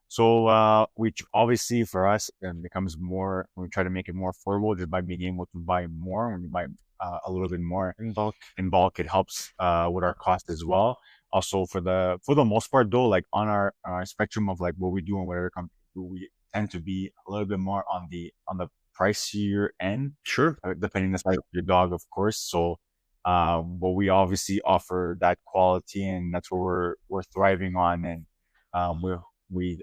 So which obviously for us becomes more, we try to make it more affordable just by being able to buy more. When you buy a little bit more in bulk, it helps with our cost as well. Also for the most part though, on our spectrum of what we do and whatever company do, we tend to be a little bit more on the pricier end. Sure. Depending on the size of your dog, of course. So but we obviously offer that quality, and that's what we're thriving on. And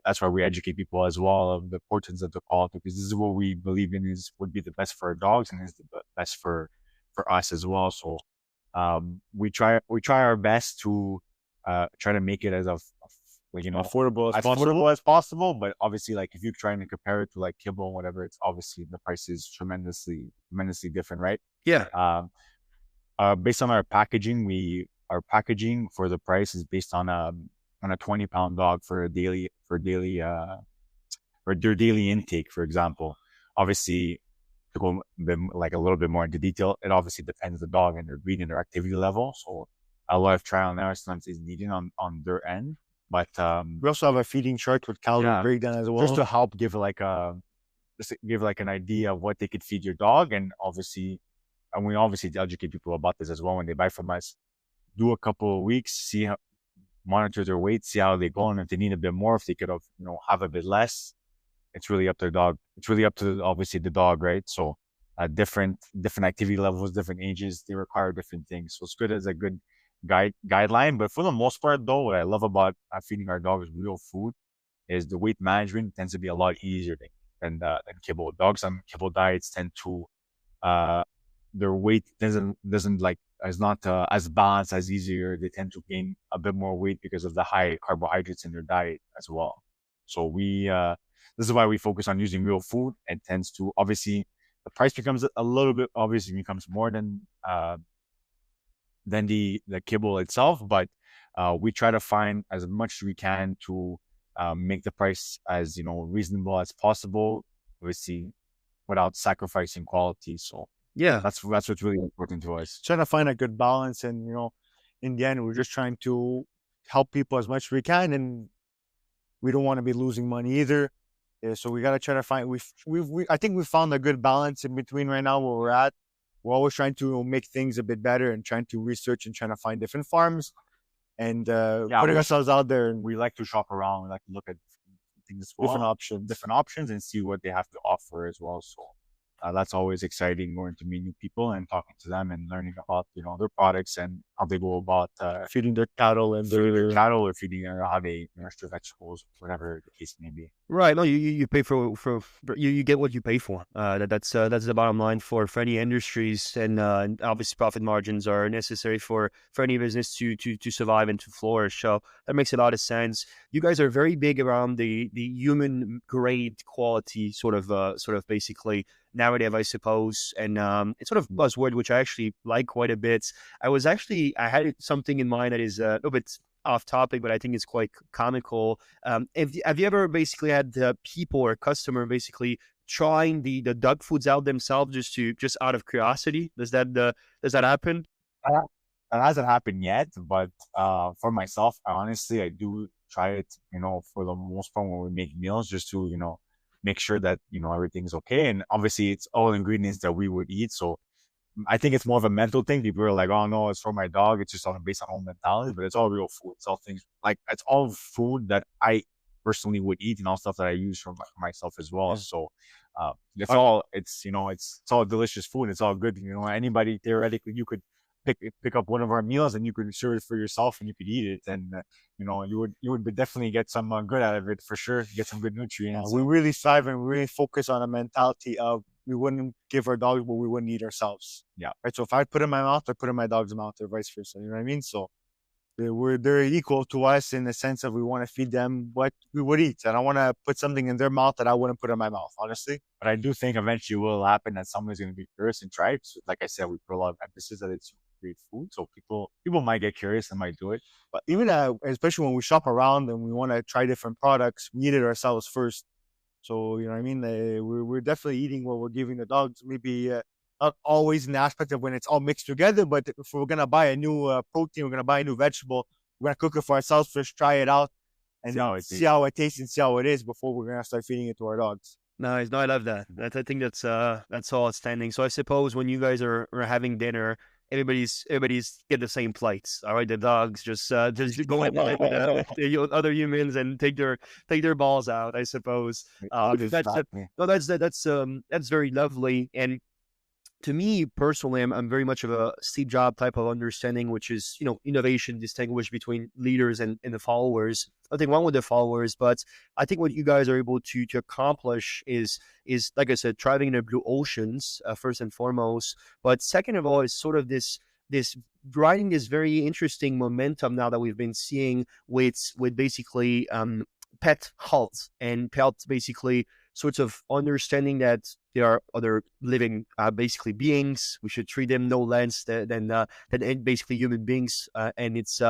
that's why we educate people as well of the importance of the quality, because this is what we believe in would be the best for our dogs and is the best for us as well. So we try our best to try to make it as affordable as possible. But obviously, if you're trying to compare it to kibble and whatever, it's obviously the price is tremendously different, right? Yeah. Based on our packaging, our packaging for the price is based on a 20-pound dog for their daily intake, for example. Obviously, to go a little bit more into detail, it obviously depends on the dog and their breed and their activity level. So a lot of trial and error sometimes is needed on their end. But we also have a feeding chart with calorie breakdown as well, just to help give an idea of what they could feed your dog. And we obviously educate people about this as well when they buy from us. Do a couple of weeks, monitor their weight, see how they go, and if they need a bit more, if they could have a bit less. It's really up to the dog. It's really up to obviously the dog, right? So different activity levels, different ages. They require different things. So it's good as a good guideline. But for the most part, though, what I love about feeding our dogs real food is the weight management tends to be a lot easier than kibble. Dogs on kibble diets tend to uh, their weight doesn't like is not as balanced as easier. They tend to gain a bit more weight because of the high carbohydrates in their diet as well. So this is why we focus on using real food. It tends to obviously the price becomes a little bit obviously becomes more than the kibble itself, but we try to find as much as we can to make the price as reasonable as possible, obviously without sacrificing quality. So Yeah. that's what's really important to us. Trying to find a good balance, and in the end, we're just trying to help people as much as we can, and we don't want to be losing money either. Yeah, so we got to try to find. I think we found a good balance in between right now where we're at. We're always trying to make things a bit better and trying to research and trying to find different farms and putting ourselves out there. And We like to shop around. We like to look at things as well, different options, and see what they have to offer as well. So that's always exciting, going to meet new people and talking to them and learning about their products and how they go about feeding their cattle and their cattle, or feeding or how they nurse their vegetables, whatever the case may be. Right. No, you pay for you get what you pay for. That's the bottom line for any industries, and obviously profit margins are necessary for any business to survive and to flourish. So that makes a lot of sense. You guys are very big around the human grade quality sort of basically narrative, I suppose, and it's sort of buzzword which I actually like quite a bit. I had something in mind that is a little bit off topic, but I think it's quite comical. Have you ever basically had people or customer basically trying the dog foods out themselves just out of curiosity? Does that happen? Uh, That hasn't happened yet, but for myself, honestly, I do try it, for the most part when we make meals, just to, make sure that, everything's okay. And obviously it's all ingredients that we would eat. So I think it's more of a mental thing. People are like, "Oh no, it's for my dog." It's just all based on own mentality, but it's all real food. It's all things like it's all food that I personally would eat, and all stuff that I use for myself as well. So it's all delicious food. It's all good. Anybody theoretically you could pick up one of our meals and you could serve it for yourself and you could eat it, and you would definitely get some good out of it for sure. Get some good nutrients. we really strive and we really focus on a mentality of we wouldn't give our dogs what we wouldn't eat ourselves. Yeah. Right. So if I put it in my mouth, I put it in my dog's mouth, or vice versa. You know what I mean? So they're equal to us in the sense of we want to feed them what we would eat. I don't want to put something in their mouth that I wouldn't put in my mouth, honestly. But I do think eventually it will happen that someone's going to be curious and try it. So like I said, we put a lot of emphasis that it's great food, so people might get curious and might do it. But even especially when we shop around and we want to try different products, we eat it ourselves first. So you know what I mean. We're definitely eating what we're giving the dogs. Maybe not always in the aspect of when it's all mixed together, but if we're gonna buy a new protein, we're gonna buy a new vegetable, we're gonna cook it for ourselves first, try it out, and see how it tastes and see how it is before we're gonna start feeding it to our dogs. Nice. No, I love that. I think that's all outstanding. So I suppose when you guys are having dinner, everybody's get the same plates. All right, the dogs just go in line with the other humans and take their balls out, I suppose. That's very lovely. And to me personally, I'm very much of a Steve Jobs type of understanding, which is, innovation distinguished between leaders and the followers. Nothing wrong with the followers, but I think what you guys are able to accomplish is like I said, thriving in the blue oceans, first and foremost. But second of all, is sort of this riding this very interesting momentum now that we've been seeing with basically pet health and pet basically sorts of understanding that there are other living basically beings. We should treat them no less than basically human beings, and it's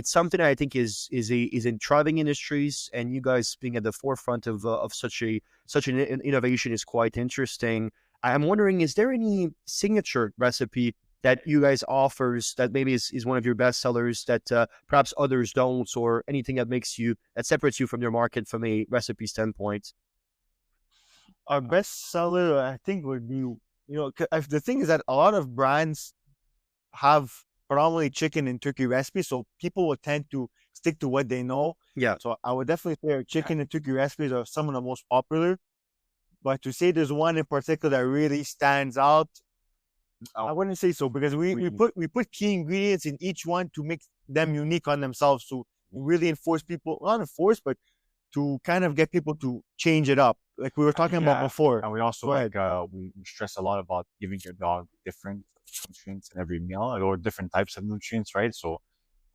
something I think is in thriving industries, and you guys being at the forefront of such an innovation is quite interesting. I'm wondering, is there any signature recipe that you guys offers that maybe is one of your best sellers that perhaps others don't, or anything that separates you from your market from a recipe standpoint? Our best seller, I think, would be, the thing is that a lot of brands have predominantly chicken and turkey recipes, so people will tend to stick to what they know. Yeah. So I would definitely say our chicken and turkey recipes are some of the most popular. But to say there's one in particular that really stands out, I Oh, wouldn't say so, because we put key ingredients in each one to make them unique on themselves, to really enforce people, not enforce, but to kind of get people to change it up, like we were talking about yeah. before. And we also Go ahead. we stress a lot about giving your dog different nutrients in every meal or different types of nutrients, right? So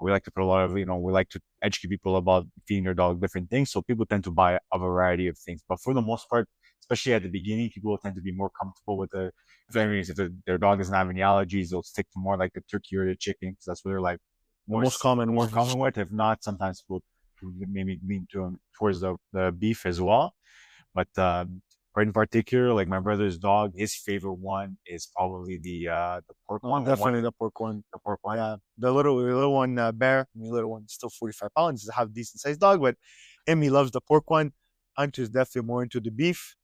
we like to put a lot of, we like to educate people about feeding their dog different things. So people tend to buy a variety of things. But for the most part, especially at the beginning, people tend to be more comfortable with if their dog doesn't have any allergies, they'll stick to more like the turkey or the chicken because that's what they're like The most common more one. common with. If not, sometimes people maybe lean towards the beef as well. But right in particular, like my brother's dog, his favorite one is probably the pork one. Definitely the pork one. The pork one. Yeah, the little one, Bear. The little one, still 45 pounds. He's a half decent sized dog, but him, he loves the pork one. Hunter's definitely more into the beef.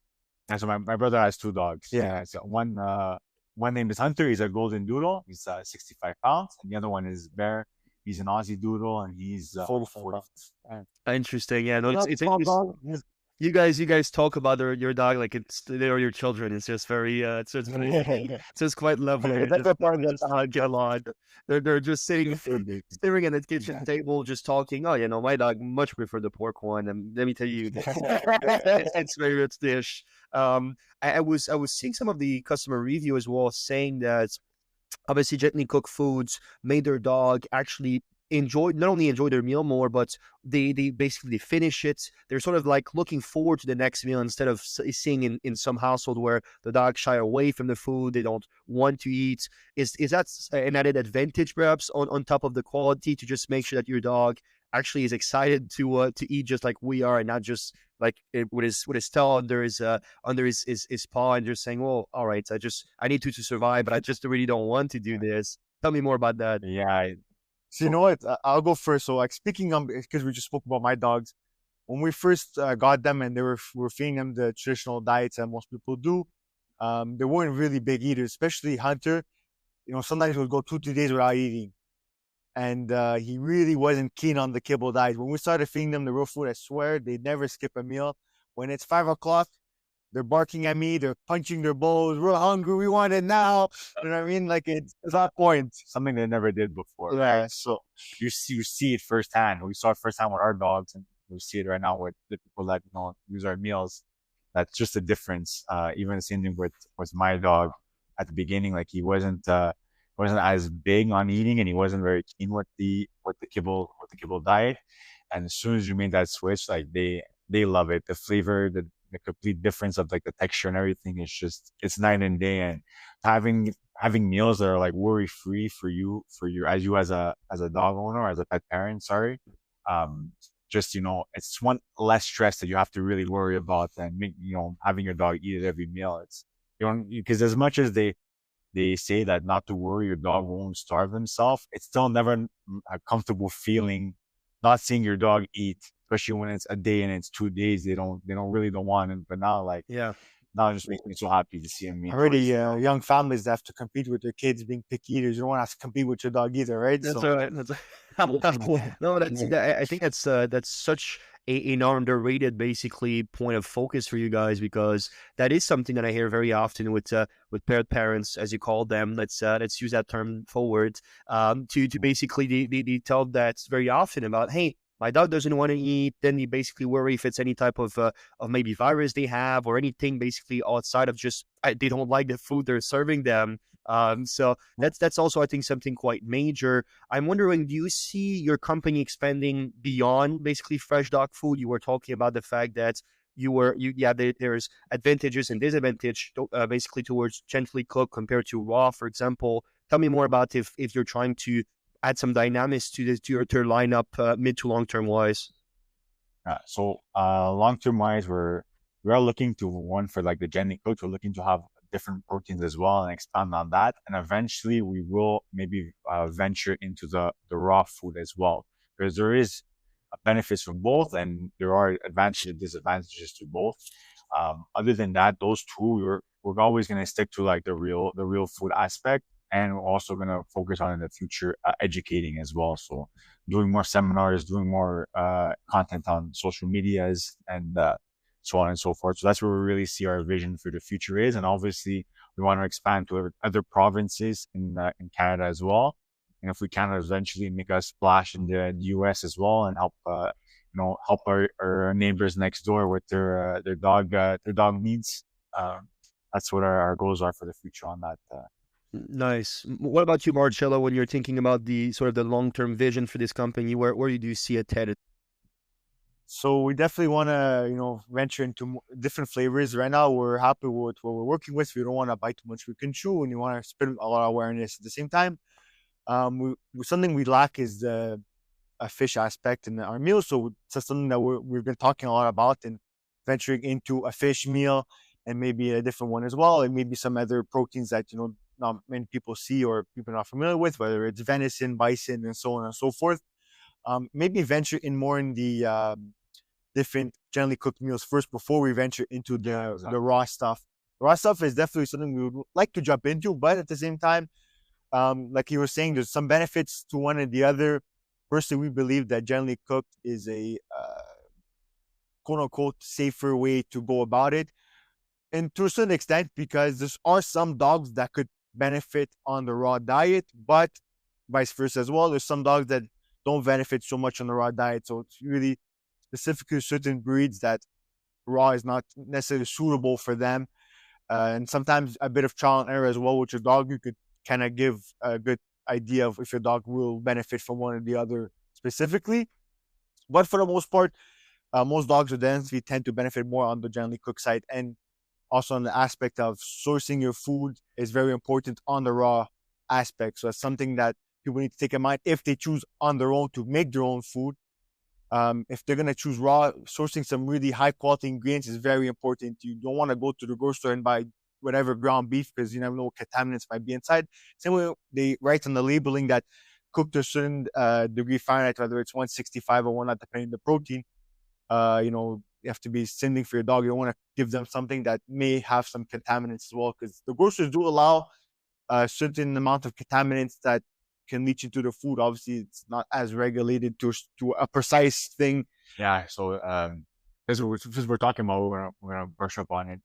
And so my brother has two dogs. Yeah. So one name is Hunter. He's a golden doodle. He's 65 pounds, and the other one is Bear. He's an Aussie doodle, and he's 44 pounds. Interesting. Yeah, no, it's Small interesting. dog. You guys talk about your dog like they're your children. It's just very it's just very it's just quite lovely. That's the part that's Get on. They're just sitting staring at the kitchen table, just talking. Oh, my dog much prefer the pork one, and let me tell you, it's very rich dish. I was seeing some of the customer review as well, saying that obviously gently cooked foods made their dog actually not only enjoy their meal more, but they basically finish it. They're sort of like looking forward to the next meal instead of seeing in some household where the dog shy away from the food, they don't want to eat. Is that an added advantage perhaps on top of the quality, to just make sure that your dog actually is excited to eat just like we are, and not just like with his tail under his paw and just saying, well, all right, I need to survive, but I just really don't want to do this. Tell me more about that. Yeah, So you know what? I'll go first. So like speaking on, because we just spoke about my dogs, when we first got them and we were feeding them the traditional diets that most people do, they weren't really big eaters, especially Hunter. Sometimes he would go 2 3 days without eating, and he really wasn't keen on the kibble diet. When we started feeding them the real food, I swear they'd never skip a meal. When it's 5 o'clock, they're barking at me. They're punching their bowls. We're hungry. We want it now. You know what I mean? Like it's that point. something they never did before. Yeah. Right? So you see it firsthand. We saw it firsthand with our dogs, and we see it right now with the people that use our meals. That's just a difference. Even the same thing with my dog at the beginning. Like he wasn't as big on eating, and he wasn't very keen with the kibble diet. And as soon as you made that switch, like they love it. The flavor, the complete difference of like the texture and everything is it's night and day. And having meals that are like worry free for you as a dog owner, or as a pet parent, sorry. Just it's one less stress that you have to really worry about than having your dog eat it every meal. It's because as much as they say that not to worry, your dog won't starve himself, it's still never a comfortable feeling not seeing your dog eat, especially when it's a day and it's 2 days. They don't want it. But now, like, Yeah. now it just makes me so happy to see him eat. Already, young families that have to compete with their kids being picky eaters. You don't want to compete with your dog either, right? That's right. No, I think that's such an underrated basically point of focus for you guys, because that is something that I hear very often with paired parents, as you call them. Let's use that term forward. To basically they tell that very often about, hey, my dog doesn't want to eat. Then you basically worry if it's any type of maybe virus they have, or anything basically outside of just they don't like the food they're serving them. So that's also, I think, something quite major. I'm wondering, do you see your company expanding beyond basically fresh dog food? You were talking about the fact that there's advantages and disadvantage basically towards gently cooked compared to raw, for example. Tell me more about if you're trying to add some dynamics to your lineup mid to long term wise. So long term wise, we are looking to one for like the gently cooked. We're looking to have different proteins as well and expand on that. And eventually we will maybe venture into the raw food as well, because there is benefits from both, and there are advantages and disadvantages to both. Other than that, those two, we're always going to stick to like the real food aspect. And we're also going to focus on in the future educating as well. So doing more seminars, doing more content on social medias, and so on and so forth. So that's where we really see our vision for the future is. And obviously, we want to expand to other provinces in Canada as well. And if we can eventually make a splash in the US as well and help, help our neighbors next door with their dog needs. That's what our goals are for the future on that. Nice. What about you, Marcello, when you're thinking about the sort of the long-term vision for this company, where do you see it headed? So we definitely want to, venture into different flavors. Right now, we're happy with what we're working with. We don't want to bite too much we can chew, and you want to spread a lot of awareness at the same time. Something we lack is the a fish aspect in our meal. So it's something that we've been talking a lot about and venturing into a fish meal and maybe a different one as well, and maybe some other proteins that not many people see or people are not familiar with, whether it's venison, bison, and so on and so forth. Maybe venture in more in the different generally cooked meals first before we venture into the raw stuff. Raw stuff is definitely something we would like to jump into, but at the same time, like you were saying, there's some benefits to one and the other. Personally, we believe that generally cooked is a quote unquote safer way to go about it. And to a certain extent, because there are some dogs that could benefit on the raw diet, but vice versa as well. There's some dogs that don't benefit so much on the raw diet. So it's really specifically certain breeds that raw is not necessarily suitable for them. And sometimes a bit of trial and error as well with your dog. You could kind of give a good idea of if your dog will benefit from one or the other specifically. But for the most part, most dogs with density tend to benefit more on the generally cooked side. And also on the aspect of sourcing your food is very important on the raw aspect. So it's something that people need to take in mind if they choose on their own to make their own food. If they're going to choose raw, sourcing some really high quality ingredients is very important. You don't want to go to the grocery store and buy whatever ground beef because you never know what contaminants might be inside. Same way they write on the labeling that cooked to a certain degree Fahrenheit, whether it's 165 or whatnot, depending on the protein. You have to be sending for your dog. You don't want to give them something that may have some contaminants as well, because the grocers do allow a certain amount of contaminants that can leach into the food. Obviously, it's not as regulated to a precise thing. Yeah. So as we're talking about, we're gonna brush up on it.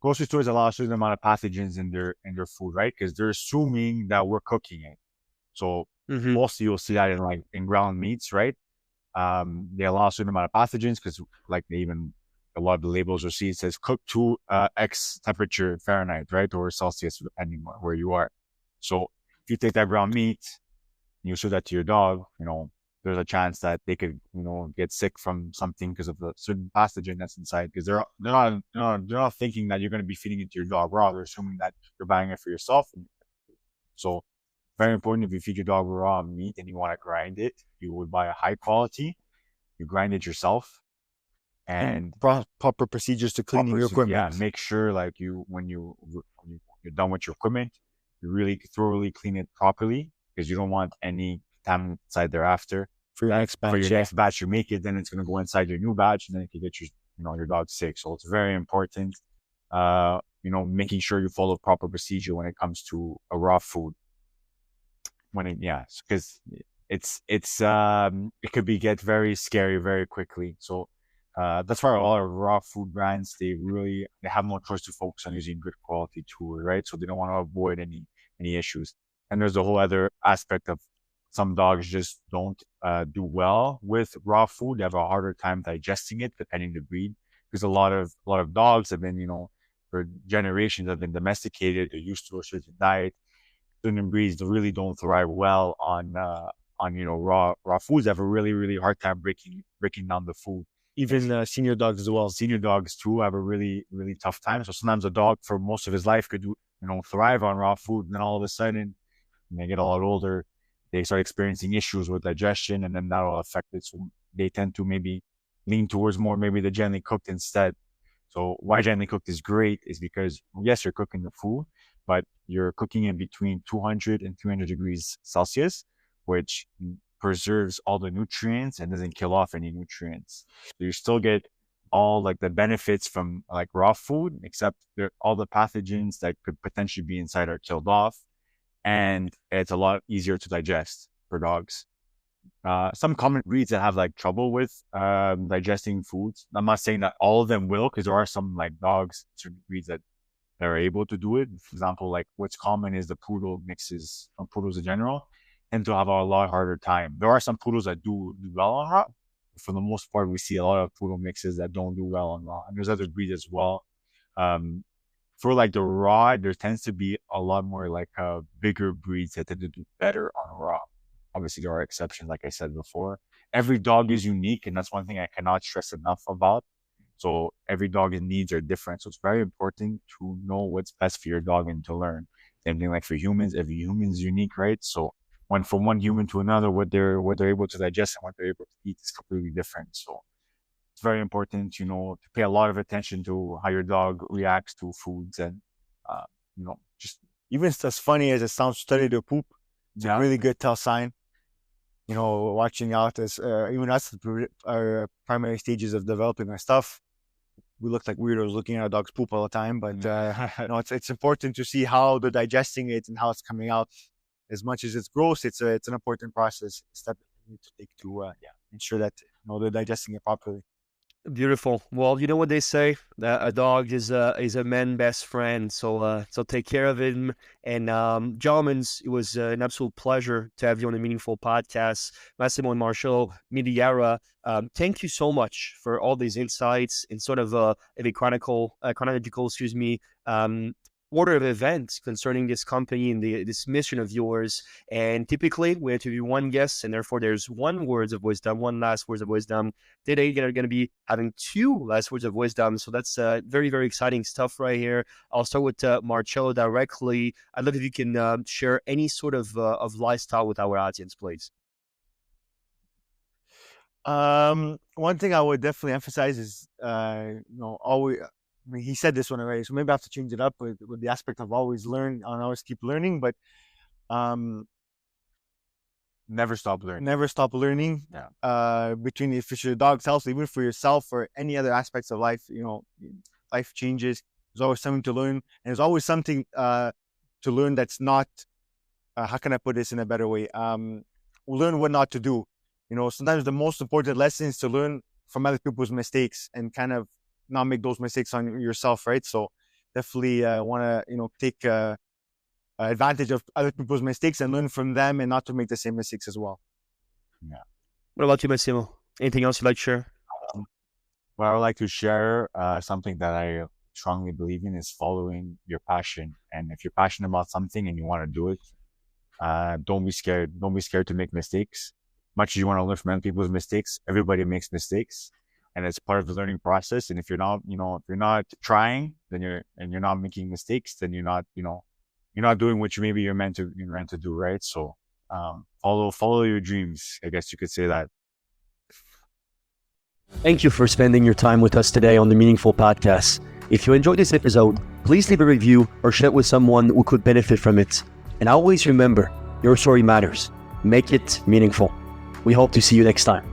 Grocery stores allow a certain amount of pathogens in their food, right? Because they're assuming that we're cooking it. So mostly you'll see that in ground meats, right? They allow a certain amount of pathogens because a lot of the labels you'll see it says cooked to X temperature Fahrenheit, right? Or Celsius, depending on where you are. So if you take that ground meat and you show that to your dog, there's a chance that they could, get sick from something because of the certain pathogen that's inside. Because they're not thinking that you're going to be feeding it to your dog raw. They're assuming that you're buying it for yourself. So very important, if you feed your dog raw meat and you want to grind it, you would buy a high quality. You grind it yourself, and proper procedures to cleaning your equipment. Yeah, make sure when you're done with your equipment, you really thoroughly clean it properly, because you don't want any contaminant inside thereafter. For your next batch, you make it, then it's going to go inside your new batch, and then it can get your dog sick. So it's very important, making sure you follow proper procedure when it comes to a raw food. Because it could get very scary very quickly. So that's why a lot of raw food brands, they have no choice to focus on using good quality tools, right? So they don't want to avoid any issues. And there's a whole other aspect of some dogs just don't do well with raw food. They have a harder time digesting it, depending on the breed, because a lot of dogs have been, for generations have been domesticated. They're used to a certain diet. Certain breeds really don't thrive well on raw foods. They have a really, really hard time breaking down the food. Even senior dogs as well. Senior dogs too have a really, really tough time. So sometimes a dog for most of his life could thrive on raw food, and then all of a sudden, when they get a lot older, they start experiencing issues with digestion, and then that will affect it. So they tend to maybe lean towards more maybe the gently cooked instead. So why gently cooked is great is because, yes, you're cooking the food, but you're cooking in between 200 and 300 degrees Celsius, which preserves all the nutrients and doesn't kill off any nutrients. So you still get all the benefits from raw food, except all the pathogens that could potentially be inside are killed off, and it's a lot easier to digest for dogs. some common breeds that have like trouble with digesting foods. I'm not saying that all of them will, because there are some like dogs, certain breeds that are able to do it. For example, like what's common is the poodle mixes, poodles in general, tend to have a lot harder time. There are some poodles that do well on raw. For the most part, we see a lot of poodle mixes that don't do well on raw. And there's other breeds as well. For like the raw, there tends to be a lot more like bigger breeds that tend to do better on raw. Obviously, there are exceptions, like I said before. Every dog is unique, and that's one thing I cannot stress enough about. So every dog's needs are different. So it's very important to know what's best for your dog and to learn. Same thing like for humans, every human is unique, right? So from one human to another, what they're able to digest and what they're able to eat is completely different. So it's very important, to pay a lot of attention to how your dog reacts to foods and, just even as funny as it sounds, study their poop. It's a really good tell sign. Watching out as even us, our primary stages of developing our stuff, we look like weirdos looking at our dog's poop all the time. But it's important to see how they're digesting it and how it's coming out. As much as it's gross, it's an important process step we need to take to ensure that they're digesting it properly. Beautiful. Well, you know what they say, a dog is a man's best friend. So take care of him. And gentlemen, it was an absolute pleasure to have you on the Meaningful Podcast. Massimo and Marchello Migliara, thank you so much for all these insights in sort of a chronological, order of events concerning this company and this mission of yours. And typically we interview one guest, and therefore there's one last words of wisdom. Today you're going to be having two last words of wisdom. So that's very, very exciting stuff right here. I'll start with Marchello directly. I'd love if you can share any sort of lifestyle with our audience, please. One thing I would definitely emphasize is, always, he said this one already, so maybe I have to change it up with the aspect of always learn and always keep learning, but never stop learning. Never stop learning. Yeah. Between if it's your dog's health, even for yourself or any other aspects of life, life changes. There's always something to learn, and there's always something to learn that's not. How can I put this in a better way? Learn what not to do. Sometimes the most important lesson is to learn from other people's mistakes and kind of not make those mistakes on yourself, right? So definitely want to take advantage of other people's mistakes and learn from them, and not to make the same mistakes as well. Yeah. What about you, Massimo? Anything else you'd like to share? What I would like to share, something that I strongly believe in, is following your passion. And if you're passionate about something and you want to do it, don't be scared. Don't be scared to make mistakes. Much as you want to learn from other people's mistakes, everybody makes mistakes. And it's part of the learning process. And if you're not, if you're not trying, then you're not making mistakes, then you're not doing what you're meant to do, right? So, follow your dreams. I guess you could say that. Thank you for spending your time with us today on the Meaningful Podcast. If you enjoyed this episode, please leave a review or share it with someone who could benefit from it. And always remember, your story matters. Make it meaningful. We hope to see you next time.